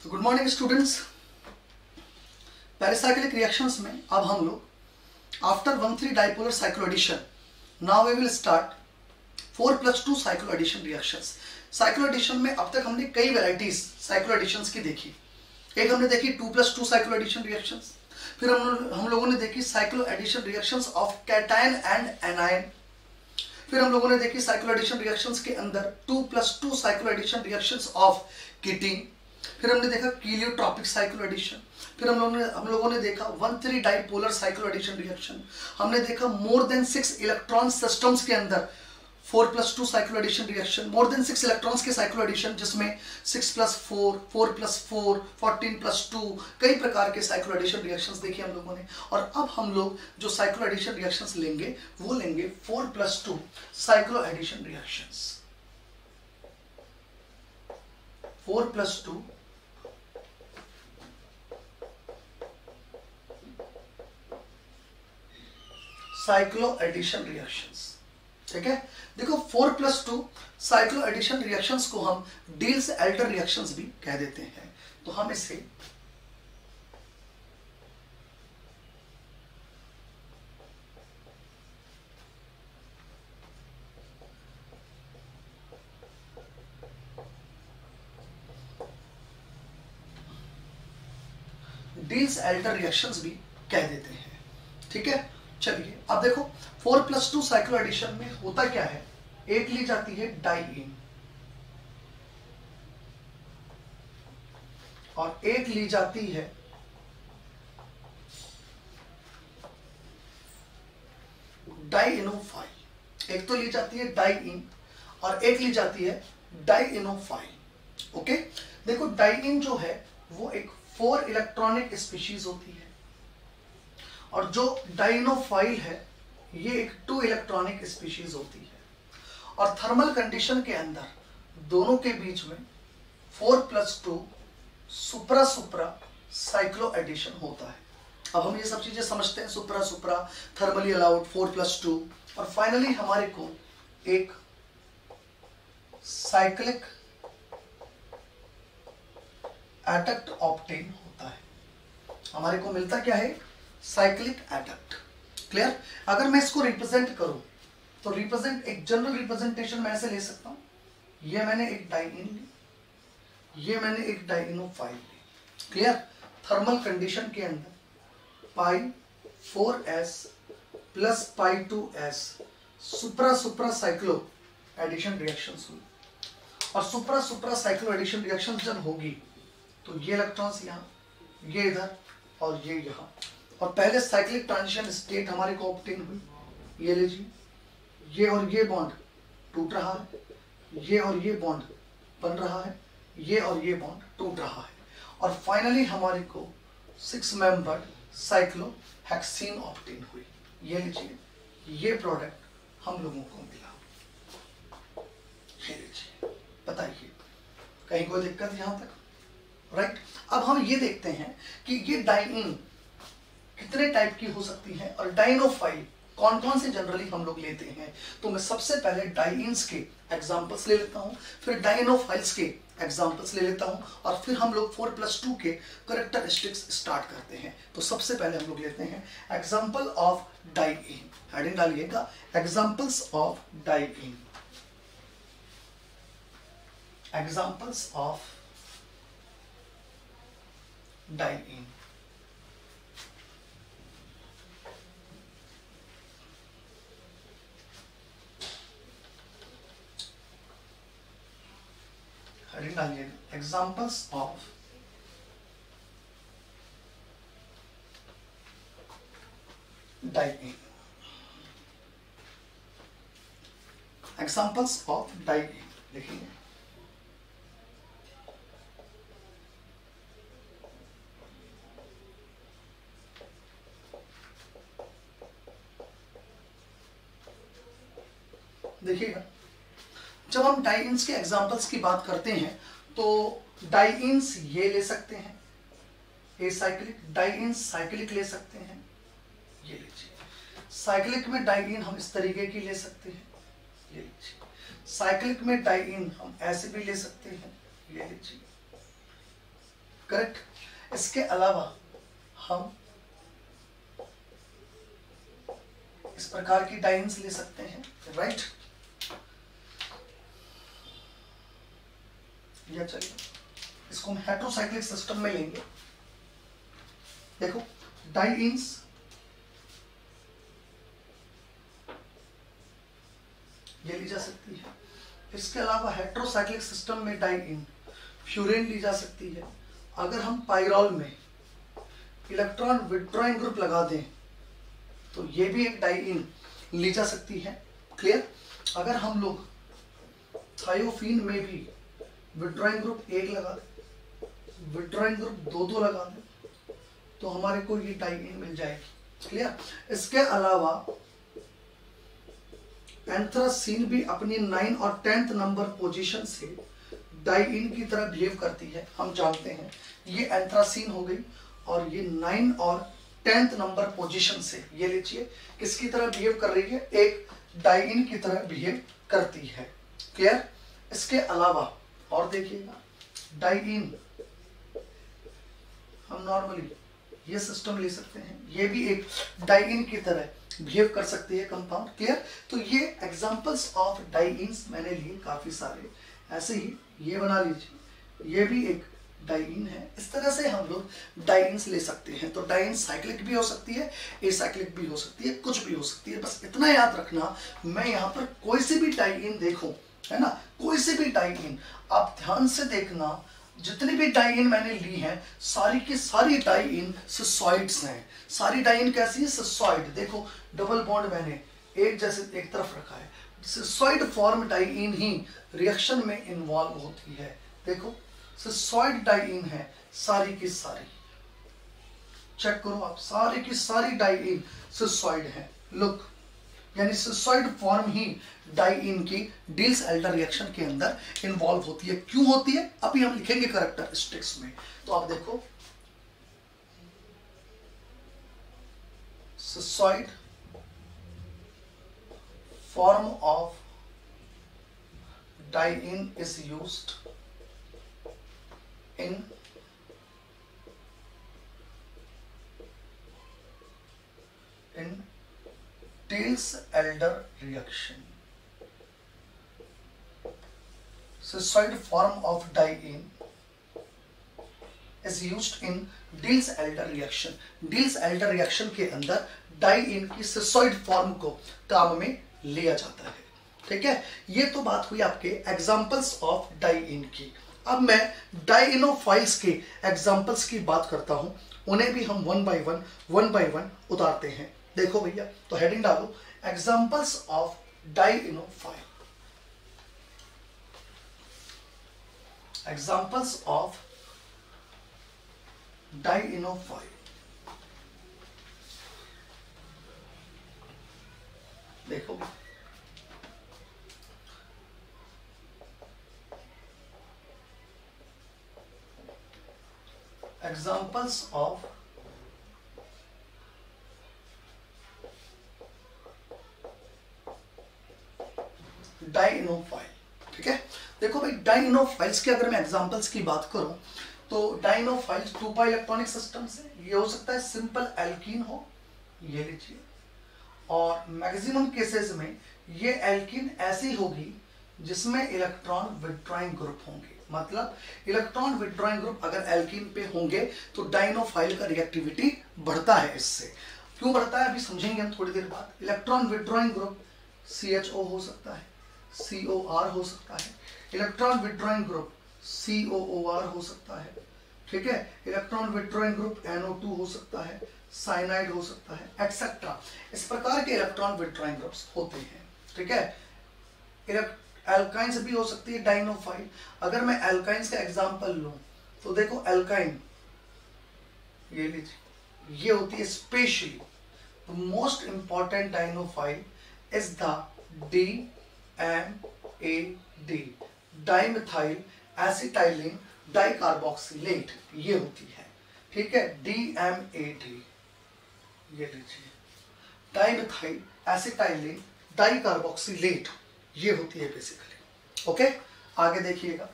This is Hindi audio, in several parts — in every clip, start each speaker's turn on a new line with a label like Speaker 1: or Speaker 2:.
Speaker 1: तो good morning students. Pericyclic reactions में अब हम लोग after 1,3 dipolar cycloaddition now we will start 4+2 cycloaddition reactions. Cycloaddition में अब तक हमने कई वैरायटीज साइक्लो एडिशंस की देखी। एक हमने देखी 2+2 साइक्लो एडिशन रिएक्शंस, फिर हम लोगों ने देखी cycloaddition reactions of cation and anion, फिर हम लोगों ने देखी साइक्लो एडिशन रिएक्शंस के अंदर 2+2 cycloaddition reactions of ketene, फिर हमने देखा कीलियोट्रॉपिक साइक्लो एडिशन, फिर हम लोगों ने देखा 1,3 डाइपोलर साइक्लो एडिशन रिएक्शन, हमने देखा मोर देन 6 इलेक्ट्रॉन सिस्टम्स के अंदर 4+2 cycloaddition reaction, more than 6 electrons के साइक्लो एडिशन जिसमें 6+4, 4+4, 14+2 कई प्रकार के साइक्लो एडिशन रिएक्शंस देखे हम लोगों ने। और अब हम लोग जो साइक्लो एडिशन रिएक्शंस लेंगे वो लेंगे 4+2 cycloaddition reactions. 4+2 cycloaddition reactions. ठीक है, देखो 4+2 साइक्लो एडिशन रिएक्शंस को हम डील्स एल्डर रिएक्शंस भी कह देते हैं। तो हम इसे डील्स एल्डर रिएक्शंस भी कह देते हैं। ठीक है, चलिए अब देखो 4+2 साइक्लो एडिशन में होता क्या है। एक ली जाती है डाइईन और एक ली जाती है डाइइनोफाइल। एक तो ली जाती है डाइईन और एक ली जाती है डाइइनोफाइल। ओके, देखो डाइईन जो है वो एक 4 इलेक्ट्रॉनिक स्पीशीज होती है और जो डाइइनोफाइल है ये एक 2 इलेक्ट्रॉनिक स्पीशीज होती है। और थर्मल कंडीशन के अंदर दोनों के बीच में 4+2 सुप्रा सुप्रा साइक्लो एडिशन होता है। अब हम ये सब चीजें समझते हैं, सुप्रा सुप्रा, थर्मली अलाउड, 4+2 और फाइनली हमारे को एक साइक्लिक एडक्ट ऑब्टेन होता है। हमारे को मिलता क्या है? Cyclic adduct. क्लियर? अगर मैं इसको रिप्रेजेंट करूं तो रिप्रेजेंट एक जनरल रिप्रेजेंटेशन मैं ऐसे ले सकता हूं, ये मैंने एक डाइईन ली, ये मैंने एक डाइइनोफाइल ली। क्लियर? थर्मल कंडीशन के अंदर π4s प्लस π2s सुप्रा सुप्रा साइक्लो एडिशन रिएक्शंस हुई। और सुप्रा सुप्रा साइक्लो एडिशन रिएक्शन जब होगी तो ये इलेक्ट्रॉन्स यहाँ, ये इधर और ये यहाँ, और पहले साइक्लिक ट्रांजिशन स्टेट हमारे को ऑब्टेन हुई। ये लीजिए, ये और ये बॉन्ड टूट रहा है, ये और ये बॉन्ड बन रहा है, ये और ये बॉन्ड टूट रहा है, और फाइनली हमारे को 6 मेंबर्ड साइक्लो हेक्सीन ऑब्टेन हुई। ये लीजिए, ये प्रोडक्ट हम लोगों को मिला। ये लीजिए, बताइए कहीं कोई दिक्कत यहां तक? राइट। अब हम ये देखते हैं कि ये डाइईन कितने टाइप की हो सकती है और डाइइनोफाइल कौन कौन से जनरली हम लोग लेते हैं। तो मैं सबसे पहले डाइईन्स के एग्जांपल्स ले लेता हूं, फिर डाइइनोफाइल्स के एग्जांपल्स ले लेता हूं और फिर हम लोग 4+2 के कैरेक्टरिस्टिक्स स्टार्ट करते हैं। तो सबसे पहले हम लोग लेते हैं एग्जांपल ऑफ डाइईन। हेडिंग डालिएगा, examples of diene. Examples of diene. Examples of diene. Examples of diene लिखिए। देखिएगा, जब हम डाइईन्स के एग्जांपल्स की बात करते हैं तो डाइईन्स ये ले सकते हैं, एसाइक्लिक, डाइईन्स साइक्लिक ले सकते हैं। ये लीजिए, साइक्लिक में डाइईन हम इस तरीके की ले सकते हैं। ये लीजिए, साइक्लिक में डाइईन हम ऐसे भी ले सकते हैं। ये लीजिए, करेक्ट। इसके अलावा हम इस प्रकार की डाइन्स ले सकते हैं, राइट। या चलिए इसको हम हेटेरोसाइक्लिक सिस्टम में लेंगे। देखो डाइन्स ये ली जा सकती है। इसके अलावा हेटेरोसाइक्लिक सिस्टम में डाइइन फ्यूरेन ली जा सकती है। अगर हम पाइरॉल में इलेक्ट्रॉन विड्रॉइंग ग्रुप लगा दें तो ये भी एक डाइइन ली जा सकती है, क्लियर। अगर हम लोग थायोफीन में भी विड्रॉइंग ग्रुप 1 लगा दें, विड्रॉइंग ग्रुप 2 लगा दें तो हमारे को ये डाइइन मिल जाएगी, क्लियर। इसके अलावा एंथ्रासीन भी अपनी 9 और 10th नंबर पोजीशन से डाइइन की तरह बिहेव करती है, हम जानते हैं। ये एंथ्रासीन हो गई और ये 9 और 10th नंबर पोजीशन से ये लीजिए किसकी तरह बिहेव कर रही है, एक डाइइन की तरह बिहेव करती है, क्लियर। इसके अलावा और देखिएगा डाइइन हम नॉर्मली ये सिस्टम ले सकते हैं, ये भी एक डाइइन की तरह बिहेव कर सकती है कंपाउंड, क्लियर। तो ये एग्जांपल्स ऑफ डाइइन्स मैंने लिए काफी सारे। ऐसे ही ये बना लीजिए, ये भी एक डाइइन है। इस तरह से हम लोग डाइइन्स ले सकते हैं। तो डाइइन साइक्लिक भी हो सकती है, एसाइक्लिक भी हो सकती है, कुछ भी हो सकती है। बस इतना याद रखना, मैं यहाँ पर कोई सी भी डाइइन देखूं, है ना, कोई सी भी डाइइन आप ध्यान से देखना, जितनी भी डाइइन मैंने ली हैं सारी की सारी डाइइन सिसॉइड्स हैं। सारी डाइइन कैसी है, सिसॉइड। देखो डबल बॉन्ड मैंने एक जैसे एक तरफ रखा है। सिसॉइड फॉर्म डाइइन ही रिएक्शन में इन्वॉल्व होती है। देखो सिसॉइड डाइइन है सारी की सारी, चेक करो आप, सारी की सारी डाइइन सिसॉइड है। लुक, यानी सिसॉइड फॉर्म ही डाइइन की डिल्स-एल्डर रिएक्शन के अंदर इन्वॉल्व होती है। क्यों होती है अभी हम लिखेंगे कैरेक्टरिस्टिक्स में। तो आप देखो cisoid form of diene is used in Diels-Alder reaction. Cissoid form of diene is used in Diels-Alder reaction. Diels-Alder reaction के अंदर डाइइन की सिसॉइड फॉर्म को काम में लिया जाता है, ठीक है। ये तो बात हुई आपके एग्जांपल्स ऑफ डाइइन की। अब मैं डाइइनोफाइल्स के एग्जांपल्स की बात करता हूं, उन्हें भी हम वन बाय वन उतारते हैं। देखो भैया, तो हेडिंग डालो examples of dienophile. Examples of dienophile. देखो examples of डाइइनोफाइल, ठीक है। देखो भाई डाइइनोफाइल्स के अगर मैं एग्जांपल्स की बात करूं तो डाइइनोफाइल्स 2 इलेक्ट्रॉनिक सिस्टम से, ये हो सकता है सिंपल एल्कीन हो, ये लीजिए, और मैक्सिमम केसेस में ये एल्कीन ऐसी होगी जिसमें इलेक्ट्रॉन विड्रॉइंग ग्रुप होंगे। मतलब इलेक्ट्रॉन विड्रॉइंग ग्रुप अगर एल्कीन पे होंगे तो डाइइनोफाइल का रिएक्टिविटी बढ़ता है। इससे क्यों बढ़ता है अभी समझेंगे हम थोड़ी देर बाद। इलेक्ट्रॉन विड्रॉइंग ग्रुप CHO हो सकता है, COR हो सकता है, इलेक्ट्रॉन विड्रॉइंग ग्रुप COOR हो सकता है, ठीक है। इलेक्ट्रॉन विड्रॉइंग ग्रुप NO2 हो सकता है, साइनाइड हो सकता है, एक्सेट्रा। इस प्रकार के इलेक्ट्रॉन विड्रॉइंग ग्रुप्स होते हैं, ठीक है। एल्काइंस भी हो सकती है डाइइनोफाइल। अगर मैं एल्काइंस का एग्जांपल लूं तो देखो एल्काइन ये लीजिए, ये होती है specially most important dienophile is the DMAD, dimethyl acetylene dicarboxylate, ये होती है, ठीक है। DMAD ये लीजिए, डाइमिथाइल एसिटाइलिन डाइकार्बोक्सिलेट, ये होती है बेसिकली, ओके। आगे देखिएगा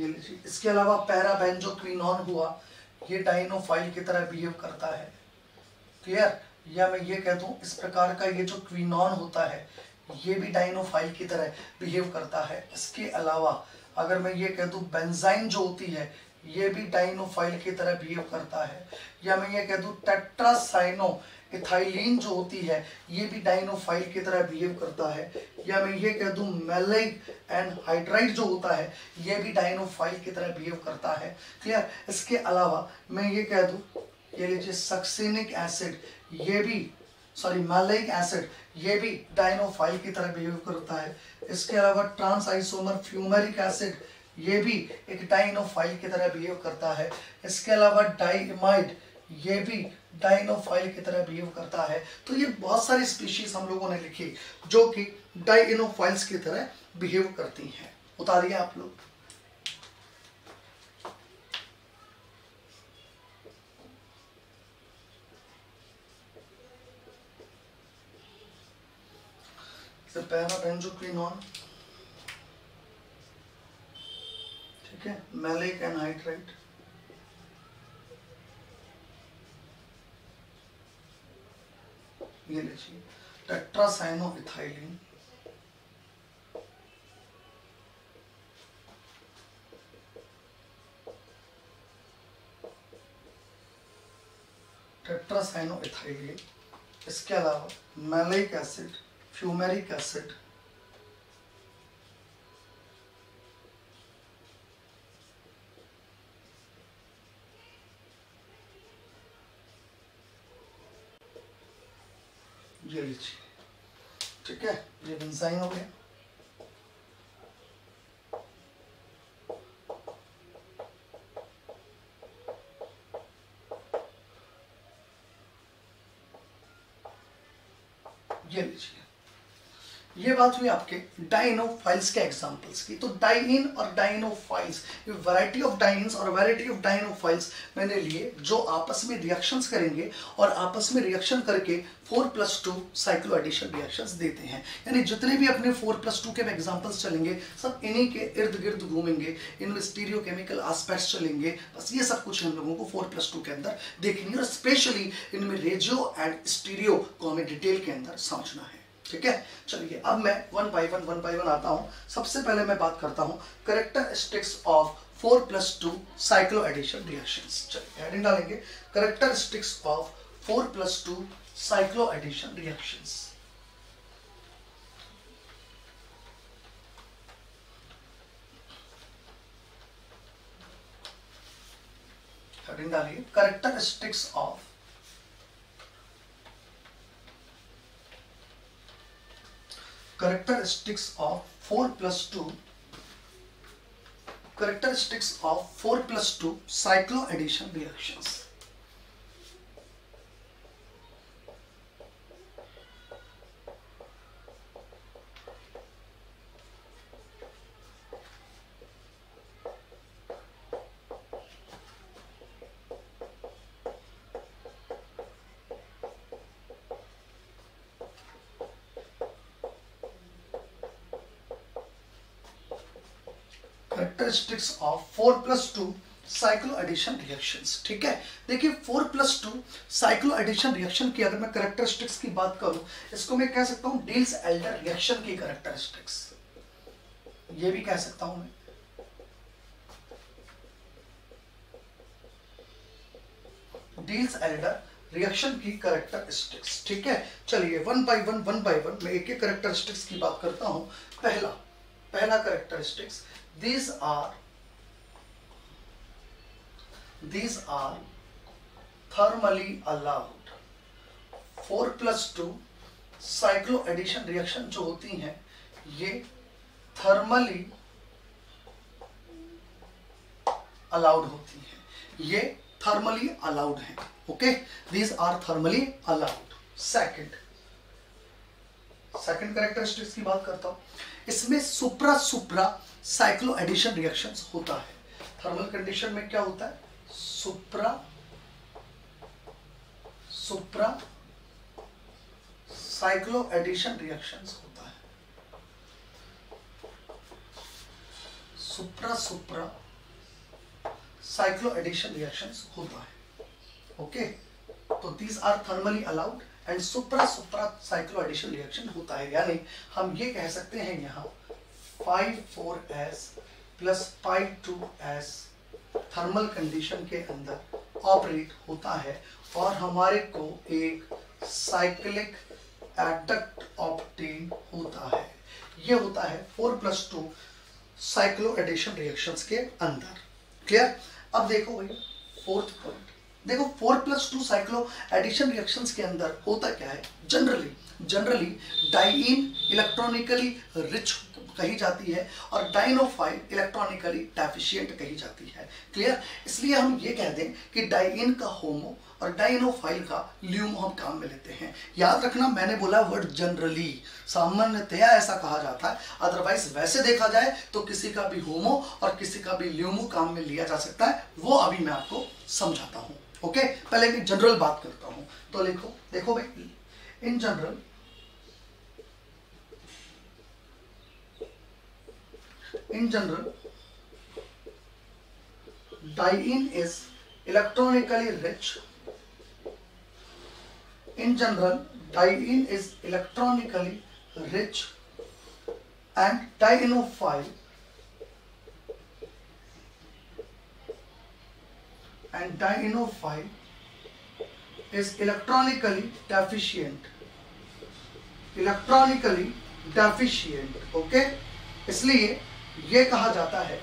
Speaker 1: ये लीजिए। इसके अलावा पैराबेंजोक्विनोन हुआ, ये डाइनोफाइल की तरह बिहेव करता है। क्लियर? या मैं ये कह दूं इस प्रकार का ये जो क्विनोन होता है ये भी डाइनोफाइल की तरह बिहेव करता है। इसके अलावा अगर मैं ये कह दूं बेंजाइन जो होती है ये भी डाइनोफाइल की तरह बिहेव करता है। या मैं ये कह दूं टेट्रासाइनो इथाइलिन जो होती है ये भी डाइनोफाइल की तरह बिहेव करता है। या मैं ये कह दूं मैलिक एनहाइड्राइड जो होता है ये भी डाइनोफाइल की तरह बिहेव करता है। क्लियर? इसके अलावा मैं ये कह दूं ये लीजिए सक्सिनिक एसिड ये भी मैलिक एसिड ये भी डाइनोफाइल की तरह बिहेव करता है। इसके अलावा ट्रांस आइसोमर फ्यूमेरिक एसिड ये भी एक डाइनोफाइल की तरह बिहेव करता है। इसके अलावा डाइमाइड ये भी डाइनोफाइल की तरह बिहेव करता है। तो ये बहुत सारी स्पीशीज हम लोगों ने लिखी जो कि डाइनोफाइल्स की तरह बिहेव करती हैं। उतारिए आप लोग। पैराबेंजोक्विनोन, ठीक है, मैलिक एनहाइड्राइड, ये लीजिए टेट्रासाइनो इथाइलिन, इसके अलावा मैलिक एसिड, फ्यूमेरिक एसिड, ये लीजिए, ठीक है, ये बेंजाइन हो गया। ये लीजिए, ये बात हुई आपके डाइनोफाइल्स के एग्जांपल्स की। तो डाइनिन और डाइनोफाइल्स, ये वैरायटी ऑफ डाइनिन्स और वैरायटी ऑफ डाइनोफाइल्स मैंने लिए जो आपस में रिएक्शंस करेंगे और आपस में रिएक्शन करके 4+2 साइक्लो एडिशन रिएक्शंस देते हैं। यानी जितने भी अपने 4+2 के एग्जांपल्स चलेंगे सब इन्हीं के इर्द गिर्द घूमेंगे, इनमें स्टीरियोकेमिकल एस्पेक्ट्स चलेंगे। बस ये सब कुछ हम लोगों को 4+2 के अंदर देखनी है और स्पेशली इनमें रेजियो एंड स्टीरियो को हमें डिटेल के अंदर समझना है। ठीक है, चलिए अब मैं वन बाय वन आता हूं। सबसे पहले मैं बात करता हूं characteristics of 4+2 cycloaddition reactions. चलिए हेडिंग डालेंगे, characteristics of 4+2 cycloaddition reactions. Heading डालिए, characteristics of characteristics of 4+2 cycloaddition reactions। Characteristics of 4+2 cycloaddition reactions. ठीक है, देखिए 4+2 साइक्लो एडिशन रिएक्शन की अगर मैं कैरेक्टरिस्टिक्स की बात करूं, इसको मैं कह सकता हूं डिल्स एल्डर रिएक्शन की कैरेक्टरिस्टिक्स, ये भी कह सकता हूं मैं। डिल्स एल्डर रिएक्शन की कैरेक्टरिस्टिक्स। ठीक है, चलिए वन बाय वन मैं एक एक कैरेक्टरिस्टिक्स की बात करता हूं। पहला characteristics, these are thermally allowed। 4+2 cycloaddition reaction जो होती हैं ये थर्मली अलाउड होती हैं, ये थर्मली अलाउड हैं। Okay, these are thermally allowed। Second characteristics की बात करता हूं, इसमें सुप्रा साइक्लो एडिशन रिएक्शंस होता है। थर्मल कंडीशन में क्या होता है, सुप्रा साइक्लो एडिशन रिएक्शंस होता है। सुप्रा साइक्लो एडिशन रिएक्शंस होता है। ओके, तो these are thermally allowed and supra cycloaddition reaction होता है। यानी हम ये कह सकते हैं यहाँ 5,4s plus 5,2s thermal condition के अंदर ऑपरेट होता है और हमारे को एक साइक्लिक एडक्ट ऑप्टेन होता है। ये होता है 4+2 साइक्लो एडिशन रिएक्शंस के अंदर। क्लियर? अब देखो भाई फोर्थ पॉइंट, देखो 4+2 साइक्लो एडिशन रिएक्शंस के अंदर होता क्या है। जनरली डाइईन इलेक्ट्रॉनिकली रिच कही जाती है और डाइनोफाइल इलेक्ट्रॉनिकली डेफिशिएंट कही जाती है। क्लियर? इसलिए हम ये कह दें कि डाइईन का होमो और डाइनोफाइल का ल्यूमो हम काम में लेते हैं। याद रखना मैंने बोला वर्ड जनरली, सामान्यतया ऐसा कहा जाता है, अदरवाइज वैसे देखा जाए तो किसी का भी होमो और किसी का भी ल्यूमो काम में लिया जा सकता है। वो अभी मैं आपको समझाता हूं। ओके, पहले एक जनरल बात करता हूं। तो देखो भाई, in general diene is electronically rich. In general, diene is electronically rich and dienophile is electronically deficient. Okay, इसलिए ये कहा जाता है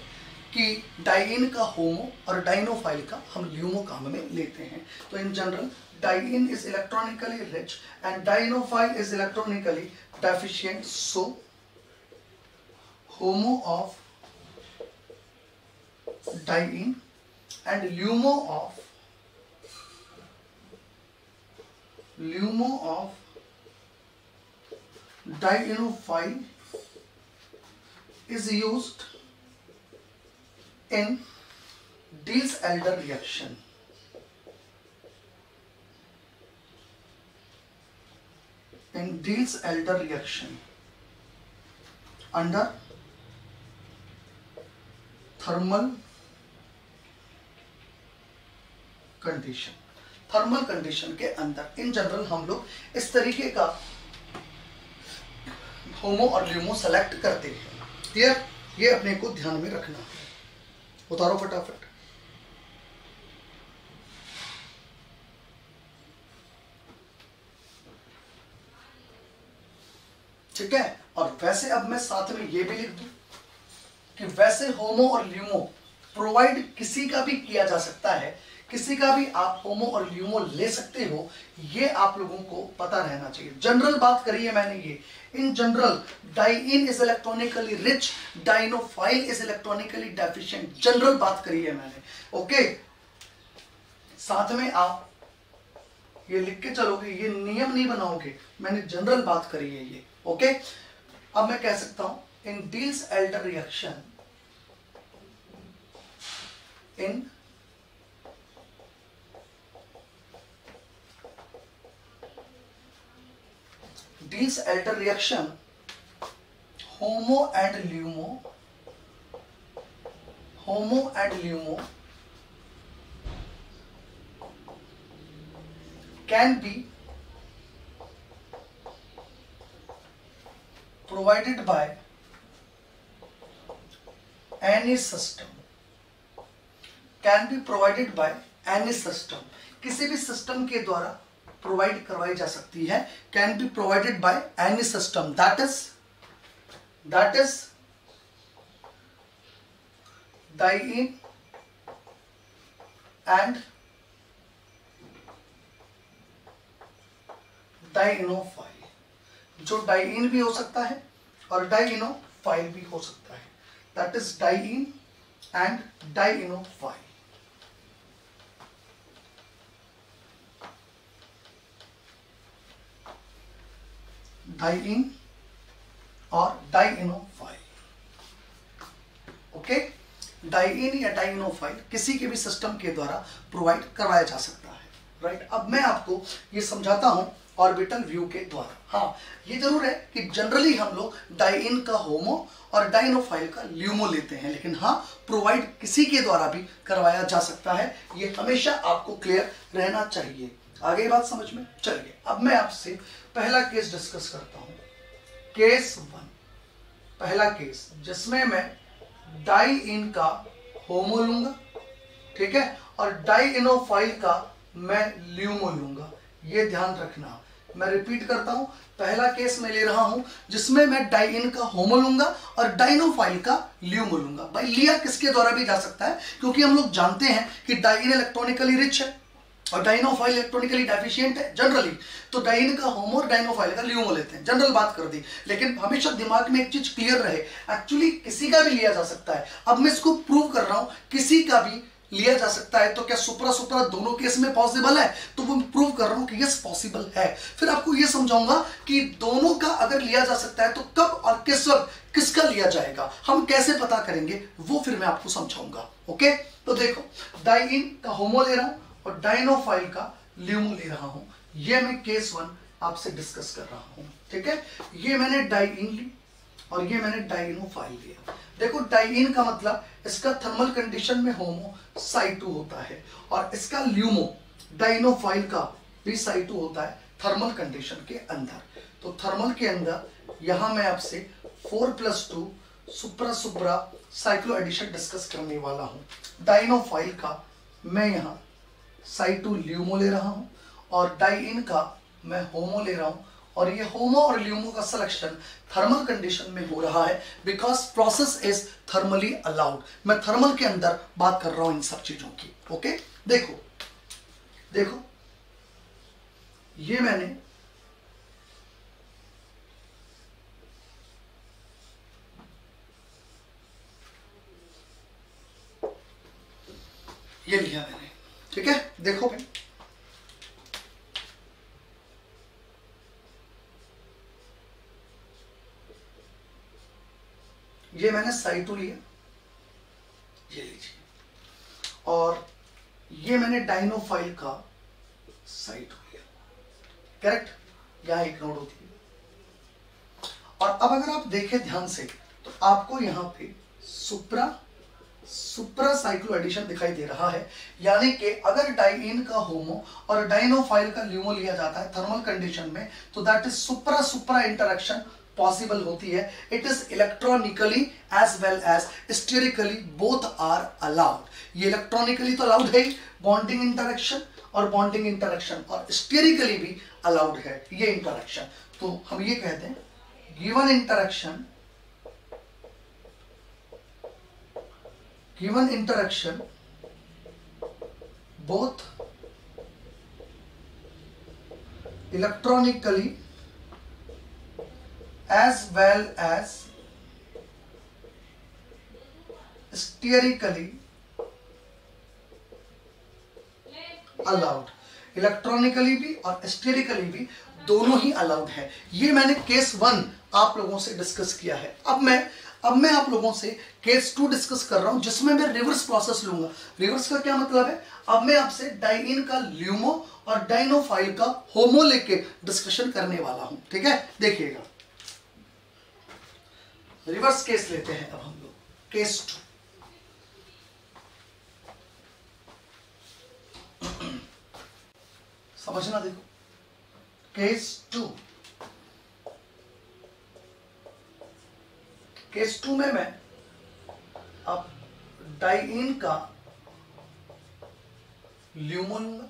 Speaker 1: कि डाइईन का होमो और डाइनोफाइल का हम ल्यूमो काम में लेते हैं। तो in general diene is electronically rich and dienophile is electronically deficient, so HOMO of diene and LUMO of dienophile is used in Diels-Alder reaction. Under thermal condition के अंदर इन जनरल हम लोग इस तरीके का होमो और ल्यूमो सेलेक्ट करते हैं। क्लियर? ये अपने को ध्यान में रखना है। उतारो फटाफट। ठीक है? और वैसे अब मैं साथ में ये भी लिख दूं कि वैसे होमो और ल्यूमो प्रोवाइड किसी का भी किया जा सकता है, किसी का भी आप होमो और ल्यूमो ले सकते हो, ये आप लोगों को पता रहना चाहिए। जनरल बात करी है मैंने ये। In general diene is electronically rich, dienophile is electronically deficient. General बात करी है मैंने। ओके, साथ में आप ये लिख के चलोगे, ये नियम नहीं बनाओगे, मैंने जनरल बात करी है ये। ओके, अब मैं कह सकता हूं इन Diels-Alder reaction, in Diels-Alder reaction, homo and LUMO can be provided by any system, किसी भी सिस्टम के द्वारा प्रोवाइड करवाई जा सकती है। Can be provided by any system, that is diene and dienophile. जो डाइईन भी हो सकता है और डाइनोफाइल भी हो सकता है, that is diene and dienophile. Diene और डाइनोफाइल। ओके, डाइईन या डाइनोफाइल किसी के भी सिस्टम के द्वारा प्रोवाइड करवाया जा सकता है। राइट? अब मैं आपको ये समझाता हूं ऑर्बिटल व्यू के द्वारा। हाँ, ये जरूर है कि जनरली हम लोग डाइइन का होमो और डाइनोफाइल का ल्यूमो लेते हैं, लेकिन हाँ, प्रोवाइड किसी के द्वारा भी करवाया जा सकता है। ये हमेशा आपको क्लियर रहना चाहिए। आगे बात समझ में? चलिए अब मैं आपसे पहला केस डिस्कस करता हूं। केस 1, पहला केस जिसमें मैं डाइइन का होमो लूंगा, ठीक है, और डाइइनोफाइल का मैं ल्यूमो लूंगा। ये ध्यान रखना, मैं रिपीट करता हूं, पहला केस मैं ले रहा हूं जिसमें मैं डाइइन का होमो लूंगा और डाइनोफाइल का ल्यूमो लूंगा। भाई लिया किसके द्वारा भी जा सकता है, क्योंकि हम लोग जानते हैं कि डाइइन इलेक्ट्रॉनिकली रिच है और डाइनोफाइल इलेक्ट्रॉनिकली डेफिशिएंट है जनरली, तो डाइइन का होमो और डाइनोफाइल का ल्यूमो लेते हैं, जनरल बात कर दी। लेकिन हमेशा दिमाग में एक चीज क्लियर रहे, एक्चुअली किसी का भी लिया जा सकता है। अब मैं इसको प्रूव कर रहा हूं, किसी का भी लिया जा सकता है, तो क्या सुपरा सुपरा दोनों केस में पॉसिबल है? तो वो प्रूव कर रहा हूं कि यस पॉसिबल है। फिर आपको ये समझाऊंगा कि दोनों का अगर लिया जा सकता है तो कब और किस वक्त किसका लिया जाएगा, हम कैसे पता करेंगे, वो फिर मैं आपको समझाऊंगा। ओके, तो देखो, डाइइन का होमो ले रहा हूं और डाइनोफाइल का ल्यूमो ले रहा हूं। ये मैं केस 1 आपसे डिस्कस कर रहा हूं, ठीक है। ये मैंने डाइइन ली और ये मैंने डाइनोफाइल लिया। देखो, डाइइन का मतलब इसका थर्मल कंडीशन में होमो साई2 होता है और इसका ल्यूमो डाइनोफाइल का भी साई2 होता है थर्मल कंडीशन के अंदर। तो थर्मल के अंदर यहां मैं आपसे 4+2 सुप्रा सुप्रा साइक्लो एडिशन डिस्कस करने वाला हूं। डाइनोफाइल का मैं यहां साई2 ल्यूमो ले रहा हूं और डाइइन का मैं होमो ले रहा हूं, और ये होमो और ल्यूमो का सिलेक्शन थर्मल कंडीशन में हो रहा है because process is thermally allowed. मैं थर्मल के अंदर बात कर रहा हूं इन सब चीजों की। ओके, देखो देखो, ये मैंने ये लिया मैंने, ठीक है। देखो भाई, ये मैंने साई2 लिया, ये लीजिए, और ये मैंने डाइनोफाइल का साई2 लिया, करेक्ट। यहां एक नोड होती है। और अब अगर आप देखें ध्यान से तो आपको यहां पे सुप्रा सुप्रा साइक्लो एडिशन दिखाई दे रहा है, यानी कि अगर डाइइन का होमो और डाइनोफाइल का ल्यूमो लिया जाता है थर्मल कंडीशन में, तो that is supra supra interaction possible होती है। It is electronically as well as sterically both are allowed. ये इलेक्ट्रॉनिकली तो अलाउड है, बॉन्डिंग इंटरेक्शन और बॉन्डिंग इंटरेक्शन, और स्टेरिकली भी अलाउड है ये इंटरेक्शन। तो हम ये कहते हैं given interaction both electronically as well as sterically allowed। Electronically भी और स्टेरिकली भी दोनों ही अलाउड है। ये मैंने केस 1 आप लोगों से डिस्कस किया है। अब मैं आप लोगों से केस 2 डिस्कस कर रहा हूं जिसमें मैं रिवर्स प्रोसेस लूंगा। रिवर्स का क्या मतलब है? अब मैं आपसे डाइइन का ल्यूमो और डाइनोफाइल का होमो लेके डिस्कशन करने वाला हूं, ठीक है। देखिएगा, रिवर्स केस लेते हैं अब हम लोग, केस 2। समझना, देखो केस 2। केस 2 में मैं अब डाइइन का ल्यूमो लूंगा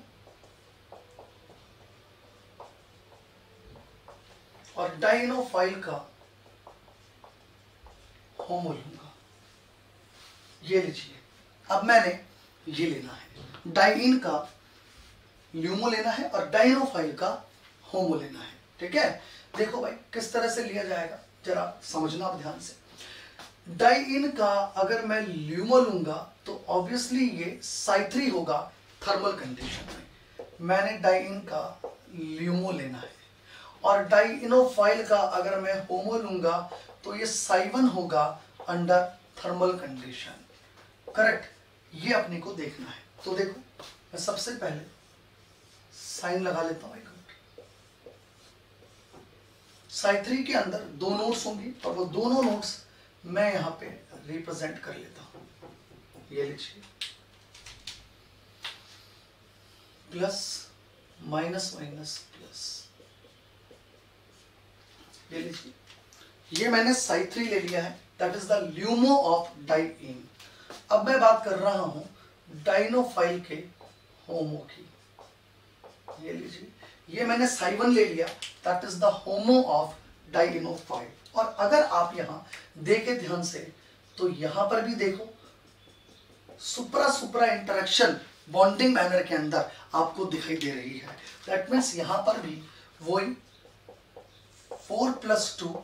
Speaker 1: और डाइनोफाइल का होमो लूंगा। ये लीजिए, अब मैंने ये लेना है, डाइइन का ल्यूमो लेना है और डाइनोफाइल का होमो लेना है, ठीक है। देखो भाई किस तरह से लिया जाएगा, जरा समझना आप ध्यान से। डाइइन का अगर मैं ल्यूमो लूंगा तो ऑब्वियसली ये साई3 होगा थर्मल कंडीशन में। मैंने डाइइन का ल्यूमो लेना है, और डाइइनोफाइल का अगर मैं होमो लूंगा तो ये साई1 होगा अंडर थर्मल कंडीशन, करेक्ट। ये अपने को देखना है। तो देखो, मैं सबसे पहले साइन लगा लेता हूं एक मिनट। साई3 के अंदर दो नोड्स होंगी और वो दोनों नोड्स मैं यहां पे रिप्रेजेंट कर लेता हूं। ये लीजिए प्लस माइनस माइनस प्लस, ये लीजिए ये मैंने साई3 ले लिया है, that is the LUMO of diene. अब मैं बात कर रहा हूं डाइनोफाइल के होमो की। ये लीजिए ये मैंने साई1 ले लिया, that is the HOMO of dienophile. और अगर आप यहां देखें ध्यान से तो यहां पर भी देखो सुप्रा सुप्रा इंटरेक्शन बॉन्डिंग मैनर के अंदर आपको दिखाई दे रही है। दैट मीन्स यहां पर भी वही 4+2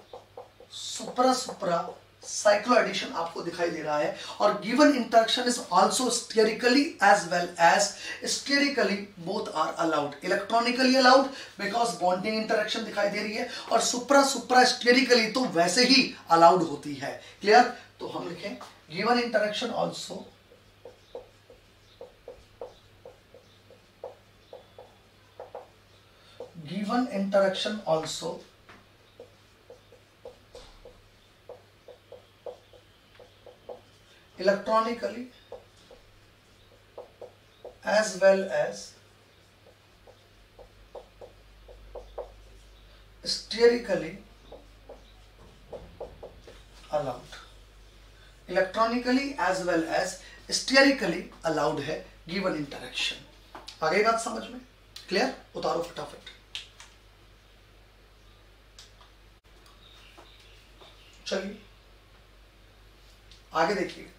Speaker 1: सुप्रा सुप्रा साइक्लो एडिशन आपको दिखाई दे रहा है। और given interaction is also sterically as well as sterically, both are allowed. Electronically allowed because bonding interaction दिखाई दे रही है, और सुप्रा सुप्रा स्टेरिकली तो वैसे ही अलाउड होती है। क्लियर? तो हम लिखें given interaction also given interaction also electronically as well as sterically allowed। Electronically as well as sterically allowed है गिवन इंटरेक्शन। आ गई बात समझ में? क्लियर? उतारो फटाफट। चलिए आगे देखिए।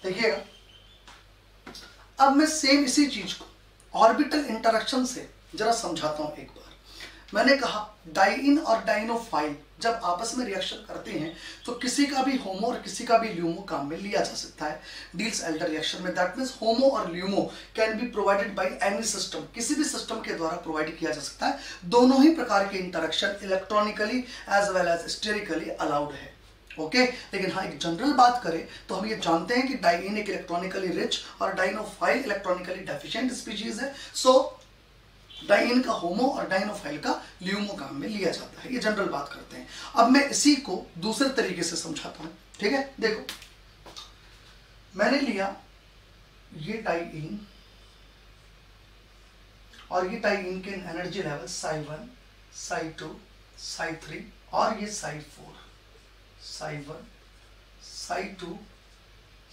Speaker 1: देखिएगा, अब मैं सेम इसी चीज को ऑर्बिटल इंटरेक्शन से जरा समझाता हूं। एक बार मैंने कहा डाइइन और डाइनोफाइल जब आपस में रिएक्शन करते हैं तो किसी का भी होमो और किसी का भी ल्यूमो काम में लिया जा सकता है डील्स एल्डर रिएक्शन में। दैट मींस होमो और LUMO can be provided by any system, किसी भी सिस्टम के द्वारा प्रोवाइड किया जा सकता है। दोनों ही प्रकार के interaction electronically as well as sterically allowed है। ओके लेकिन हाँ, एक जनरल बात करें तो हम ये जानते हैं कि डाइइन एक इलेक्ट्रॉनिकली रिच और डाइनोफाइल इलेक्ट्रॉनिकली डेफिशिएंट स्पीशीज है। सो डाइइन का होमो और डाइनोफाइल का ल्यूमो काम में लिया जाता है, ये जनरल बात करते हैं। अब मैं इसी को दूसरे तरीके से समझाता हूं। ठीक है, देखो मैंने लिया ये डाइइन और ये डाइइन के एनर्जी लेवल साई1, साई2, साई3 और ये साई4, साई1, साई2,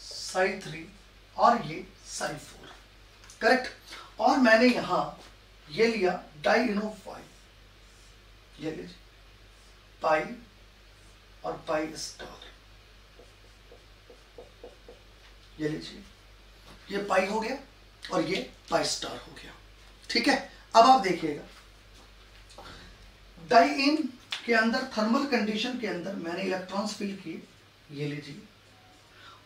Speaker 1: साई3 और ये साई4। करेक्ट? और मैंने यहां ये लिया डाइनोफाइल, ये लीजिए पाई और पाई स्टार, ये लीजिए ये पाई हो गया और ये पाई स्टार हो गया। ठीक है, अब आप देखिएगा डाइइन के अंदर थर्मल कंडीशन के अंदर मैंने इलेक्ट्रॉन्स फिल किए, ये लीजिए,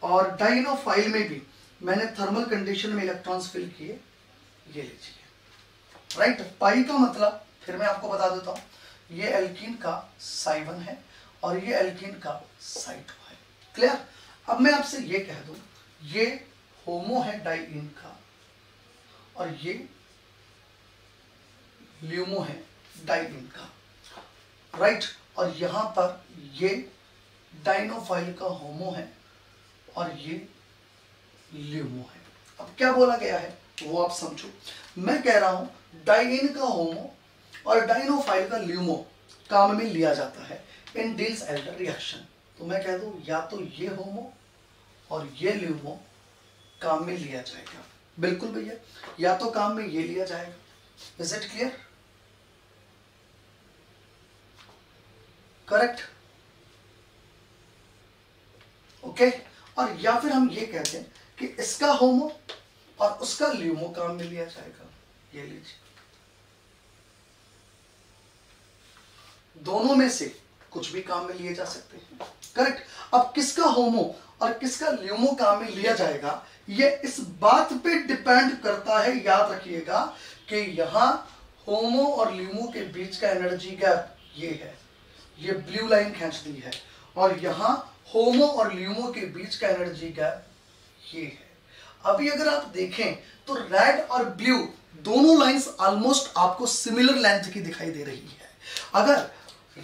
Speaker 1: और डाइनोफाइल में भी मैंने थर्मल कंडीशन में इलेक्ट्रॉन्स फिल किए, ये लीजिए। राइट? पाई का मतलब फिर मैं आपको बता देता हूं, ये एल्कीन का साई1 है और ये एल्कीन का साई2 है। क्लियर? अब मैं आपसे ये कह दूं ये होमो है डाइइन का और ये ल्यूमो है डाइइन का। राइट? और यहां पर ये डाइनोफाइल का होमो है और ये ल्यूमो है। अब क्या बोला गया है वो आप समझो। मैं कह रहा हूं डाइइन का होमो और डाइनोफाइल का ल्यूमो काम में लिया जाता है इन डील्स एल्डर रिएक्शन। तो मैं कह दूं या तो ये होमो और ये ल्यूमो काम में लिया जाएगा। बिल्कुल भैया, या तो काम में ये लिया जाएगा। Is it clear? Correct? Okay, और या फिर हम ये कहते हैं कि इसका होमो और उसका ल्यूमो काम में लिया जाएगा। ये लीजिए दोनों में से कुछ भी काम में लिए जा सकते हैं, करेक्ट। अब किसका होमो और किसका ल्यूमो काम में लिया जाएगा, ये इस बात पे डिपेंड करता है, याद रखिएगा, कि यहां होमो और ल्यूमो के बीच का एनर्जी गैप ये है, ये ब्लू लाइन खींच दी है, और यहां होमो और ल्यूमो के बीच का एनर्जी गैप ये है। अभी अगर आप देखें तो रेड और ब्लू दोनों लाइंस ऑलमोस्ट आपको सिमिलर लेंथ की दिखाई दे रही है। अगर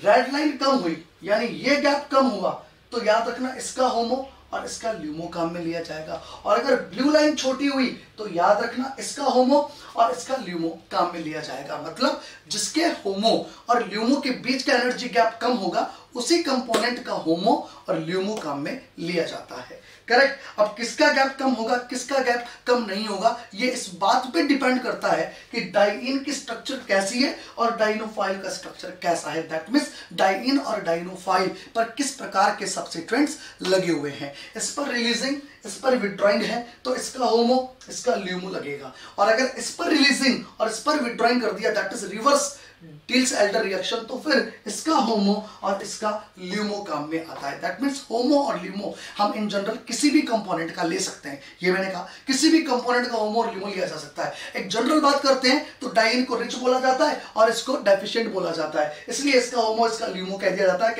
Speaker 1: रेड लाइन कम हुई यानी ये गैप कम हुआ तो याद रखना इसका होमो और इसका ल्यूमो काम में लिया जाएगा, और अगर ब्लू लाइन छोटी हुई तो याद रखना इसका होमो और इसका ल्यूमो काम में लिया जाएगा। मतलब जिसके होमो और ल्यूमो के बीच का एनर्जी गैप कम होगा उसी कंपोनेंट का होमो और ल्यूमो काम में लिया जाता है, करेक्ट। अब किसका गैप कम होगा किसका गैप कम नहीं होगा, ये इस बात पे डिपेंड करता है कि डाइईन की स्ट्रक्चर कैसी है और डाइनोफाइल का स्ट्रक्चर कैसा है। दैट मींस डाइईन और डाइनोफाइल पर किस प्रकार के सब्स्टिट्यूएंट्स लगे हुए हैं। इस पर रिलीजिंग इस पर विड्रॉइंग है तो इसका होमो इसका ल्यूमो लगेगा, और अगर इस पर रिलीजिंग और इस पर विड्रॉइंग कर दिया that is reverse deals-Elder reaction, तो फिर इसका होमो और इसका ल्यूमो काम में आता है। दैट मींस होमो और ल्यूमो हम इन जनरल किसी भी कंपोनेंट का ले सकते हैं, ये मैंने कहा किसी भी कंपोनेंट का होमो और ल्यूमो लिया जा सकता है। एक जनरल बात करते हैं तो डाइईन को रिच बोला जाता है और इसको डेफिशिएंट बोला जाता है, इसलिए इसका होमो इसका ल्यूमो कह दिया जाता है।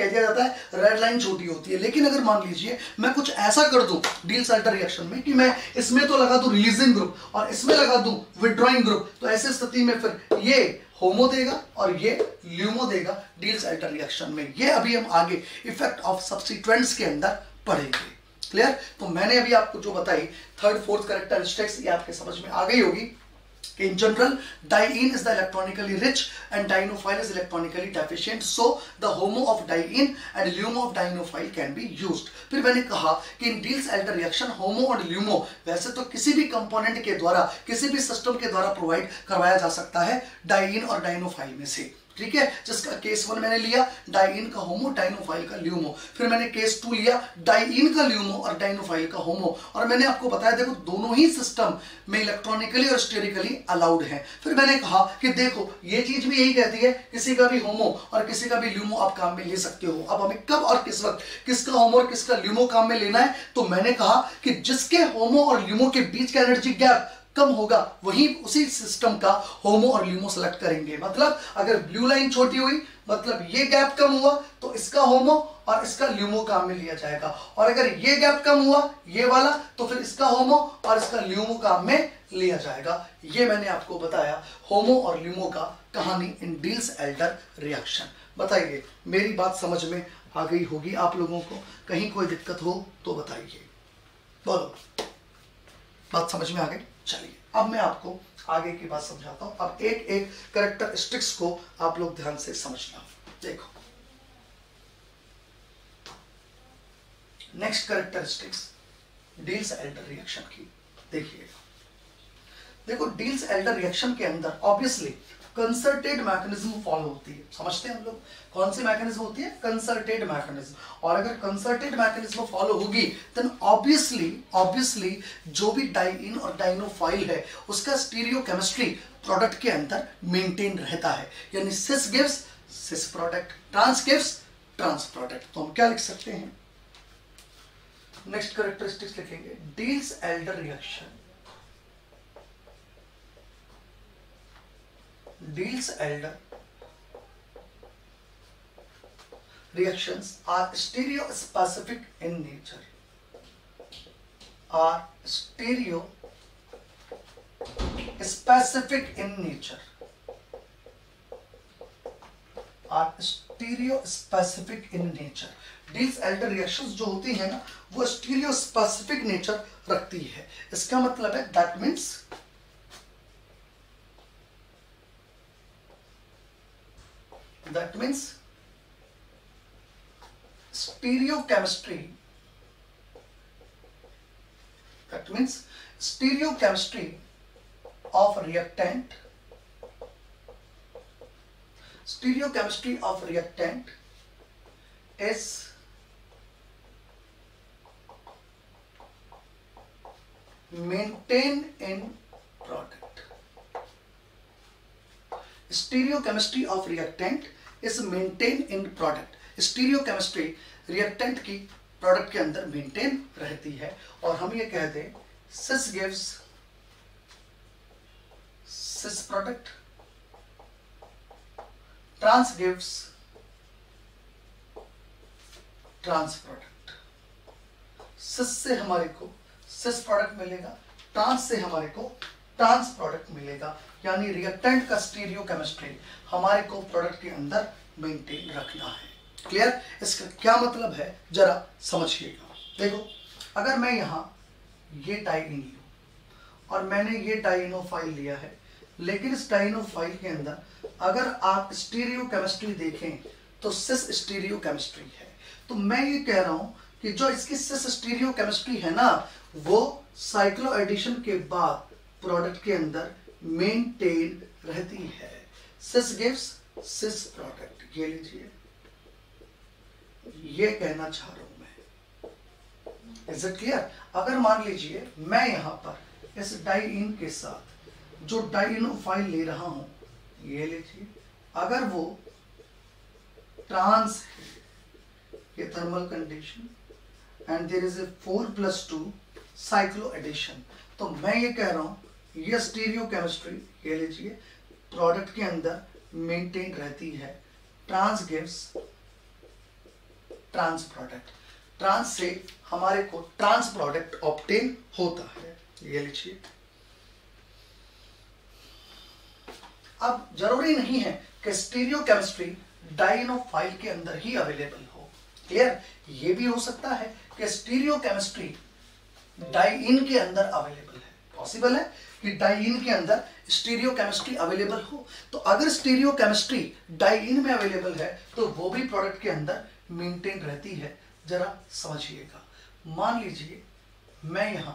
Speaker 1: रेड लाइन छोटी होती है, लेकिन अगर मान लीजिए मैं कुछ ऐसा कर दूं डिल्स-एल्डर रिएक्शन में कि मैं इसमें तो लगा दूं रिलीजिंग ग्रुप और इसमें लगा दूं विड्रॉइंग ग्रुप, तो ऐसी स्थिति में फिर ये होमो देगा और ये ल्यूमो देगा डिल्स-एल्डर रिएक्शन में। ये अभी हम आगे इफेक्ट ऑफ सब्स्टिट्यूएंट्स के अंदर पढ़ेंगे, क्लियर। तो मैंने अभी आपको जो बताई थर्ड फोर्थ कैरेक्टरिस्टिक्स ये आपके समझ में आ गई होगी कि in general diene is the electronically rich and dinophile is electronically deficient, so the homo of diene and LUMO of dinophile can be used। फिर मैंने कहा कि in Diels-Alder reaction होमो और ल्यूमो वैसे तो किसी भी कंपोनेंट के द्वारा किसी भी सिस्टम के द्वारा प्रोवाइड करवाया जा सकता है डाइईन और डाइनोफाइल में से, ठीक है। जिसका केस 1 मैंने लिया डाइईन का होमो डाइनोफाइल का ल्यूमो, फिर मैंने केस 2 लिया डाइईन का ल्यूमो और डाइनोफाइल का होमो, और मैंने आपको बताया देखो दोनों ही सिस्टम में इलेक्ट्रॉनिकली और स्टेरिकली अलाउड है। फिर मैंने कहा कि देखो ये चीज भी यही कहती है किसी का भी होमो और किसी का भी ल्यूमो आप काम में ले सकते हो। अब हमें कब और किस वक्त किसका होमो और किसका ल्यूमो काम में लेना है, तो मैंने कहा कि जिसके होमो और ल्यूमो के बीच का एनर्जी गैप कम होगा वही उसी सिस्टम का होमो और ल्यूमो सेलेक्ट करेंगे। मतलब अगर ब्लू लाइन छोटी हुई मतलब ये गैप कम हुआ तो इसका होमो और इसका ल्यूमो काम में लिया जाएगा, और अगर ये गैप कम हुआ ये वाला तो फिर इसका होमो और इसका ल्यूमो काम में लिया जाएगा। ये मैंने आपको बताया होमो और ल्यूमो का कहानी इन डिल्स-एल्डर रिएक्शन। बताइए मेरी बात समझ में आ गई होगी आप लोगों को, कहीं कोई दिक्कत हो तो बताइए, बोलो बात समझ में आ गई। चलिए अब मैं आपको आगे की बात समझाता हूं। अब एक एक कैरेक्टरिस्टिक्स को आप लोग ध्यान से समझना। देखो नेक्स्ट कैरेक्टरिस्टिक्स डिल्स-एल्डर रिएक्शन की देखिएगा। देखो डिल्स-एल्डर रिएक्शन के अंदर ऑब्वियसली कंसर्टेड मैकेनिज्म फॉलो होती है। समझते हैं हम लोग कौन सी मैकेनिज्म होती है, कंसर्टेड मैकेनिज्म। और अगर कंसर्टेड मैकेनिज्म फॉलो होगी देन ऑब्वियसली जो भी डाइईन और डाइनोफाइल है उसका स्टीरियोकेमिस्ट्री प्रोडक्ट के अंदर मेंटेन रहता है, यानी cis gives cis product, trans gives trans product. तो हम क्या लिख सकते हैं, नेक्स्ट कैरेक्टरिस्टिक्स लिखेंगे Diels Alder reaction. Diels-Alder reactions are stereospecific in nature. Are stereospecific in nature. Are stereospecific in nature. Diels-Alder reactions जो होती है ना वो stereospecific नेचर रखती है। इसका मतलब है that means stereochemistry, that means stereochemistry of reactant is maintained in product. Stereochemistry of reactant is maintain in product. Stereochemistry reactant की प्रोडक्ट के अंदर मेंटेन रहती है। और हम ये कहते हैं cis gives cis product, trans gives trans product. Cis से हमारे को सिस प्रोडक्ट मिलेगा, ट्रांस से हमारे को ट्रांस प्रोडक्ट मिलेगा। यानी रिएक्टेंट का स्टीरियोकेमिस्ट्री हमारे को प्रोडक्ट के अंदर मेंटेन रखना है। क्लियर? इसका क्या मतलब है जरा समझिएगा। देखो, अगर मैं यहां ये डाइइन लूं और मैंने ये डाइनोफाइल लिया है, लेकिन इस डाइनोफाइल के अंदर अगर आप स्टीरियोकेमिस्ट्री देखें तो सिस स्टीरियोकेमिस्ट्री है। तो मैं ये कह रहा हूं कि जो इसकी सिस स्टीरियोकेमिस्ट्री है ना, वो साइक्लो एडिशन के बाद प्रोडक्ट के अंदर मेंटेन रहती है। सिस गिव्स सिस प्रोडक्ट। ये लीजिए, ये कहना चाह रहा हूं मैं। Is it clear? अगर मान लीजिए मैं यहां पर इस डाइइन के साथ जो डाइनोफाइल ले रहा हूं, ये लीजिए, अगर वो ट्रांस है, ये thermal condition and there is a 4+2 cycloaddition, तो मैं ये कह रहा हूं ये स्टीरियोकेमिस्ट्री, ये लीजिए, प्रोडक्ट के अंदर मेंटेन रहती है। Trans gives trans product. Trans से हमारे को ट्रांस प्रोडक्ट ऑब्टेन होता है। ये लीजिए। अब जरूरी नहीं है कि स्टीरियोकेमिस्ट्री डाइनोफाइल के अंदर ही अवेलेबल हो। क्लियर? ये भी हो सकता है कि स्टीरियोकेमिस्ट्री डाइइन के अंदर अवेलेबल है। पॉसिबल है कि डाइइन के अंदर स्टीरियोकेमिस्ट्री अवेलेबल हो। तो अगर स्टीरियोकेमिस्ट्री डाइइन में अवेलेबल है तो वो भी प्रोडक्ट के अंदर मेंटेन रहती है। जरा समझिएगा। मान लीजिए मैं यहां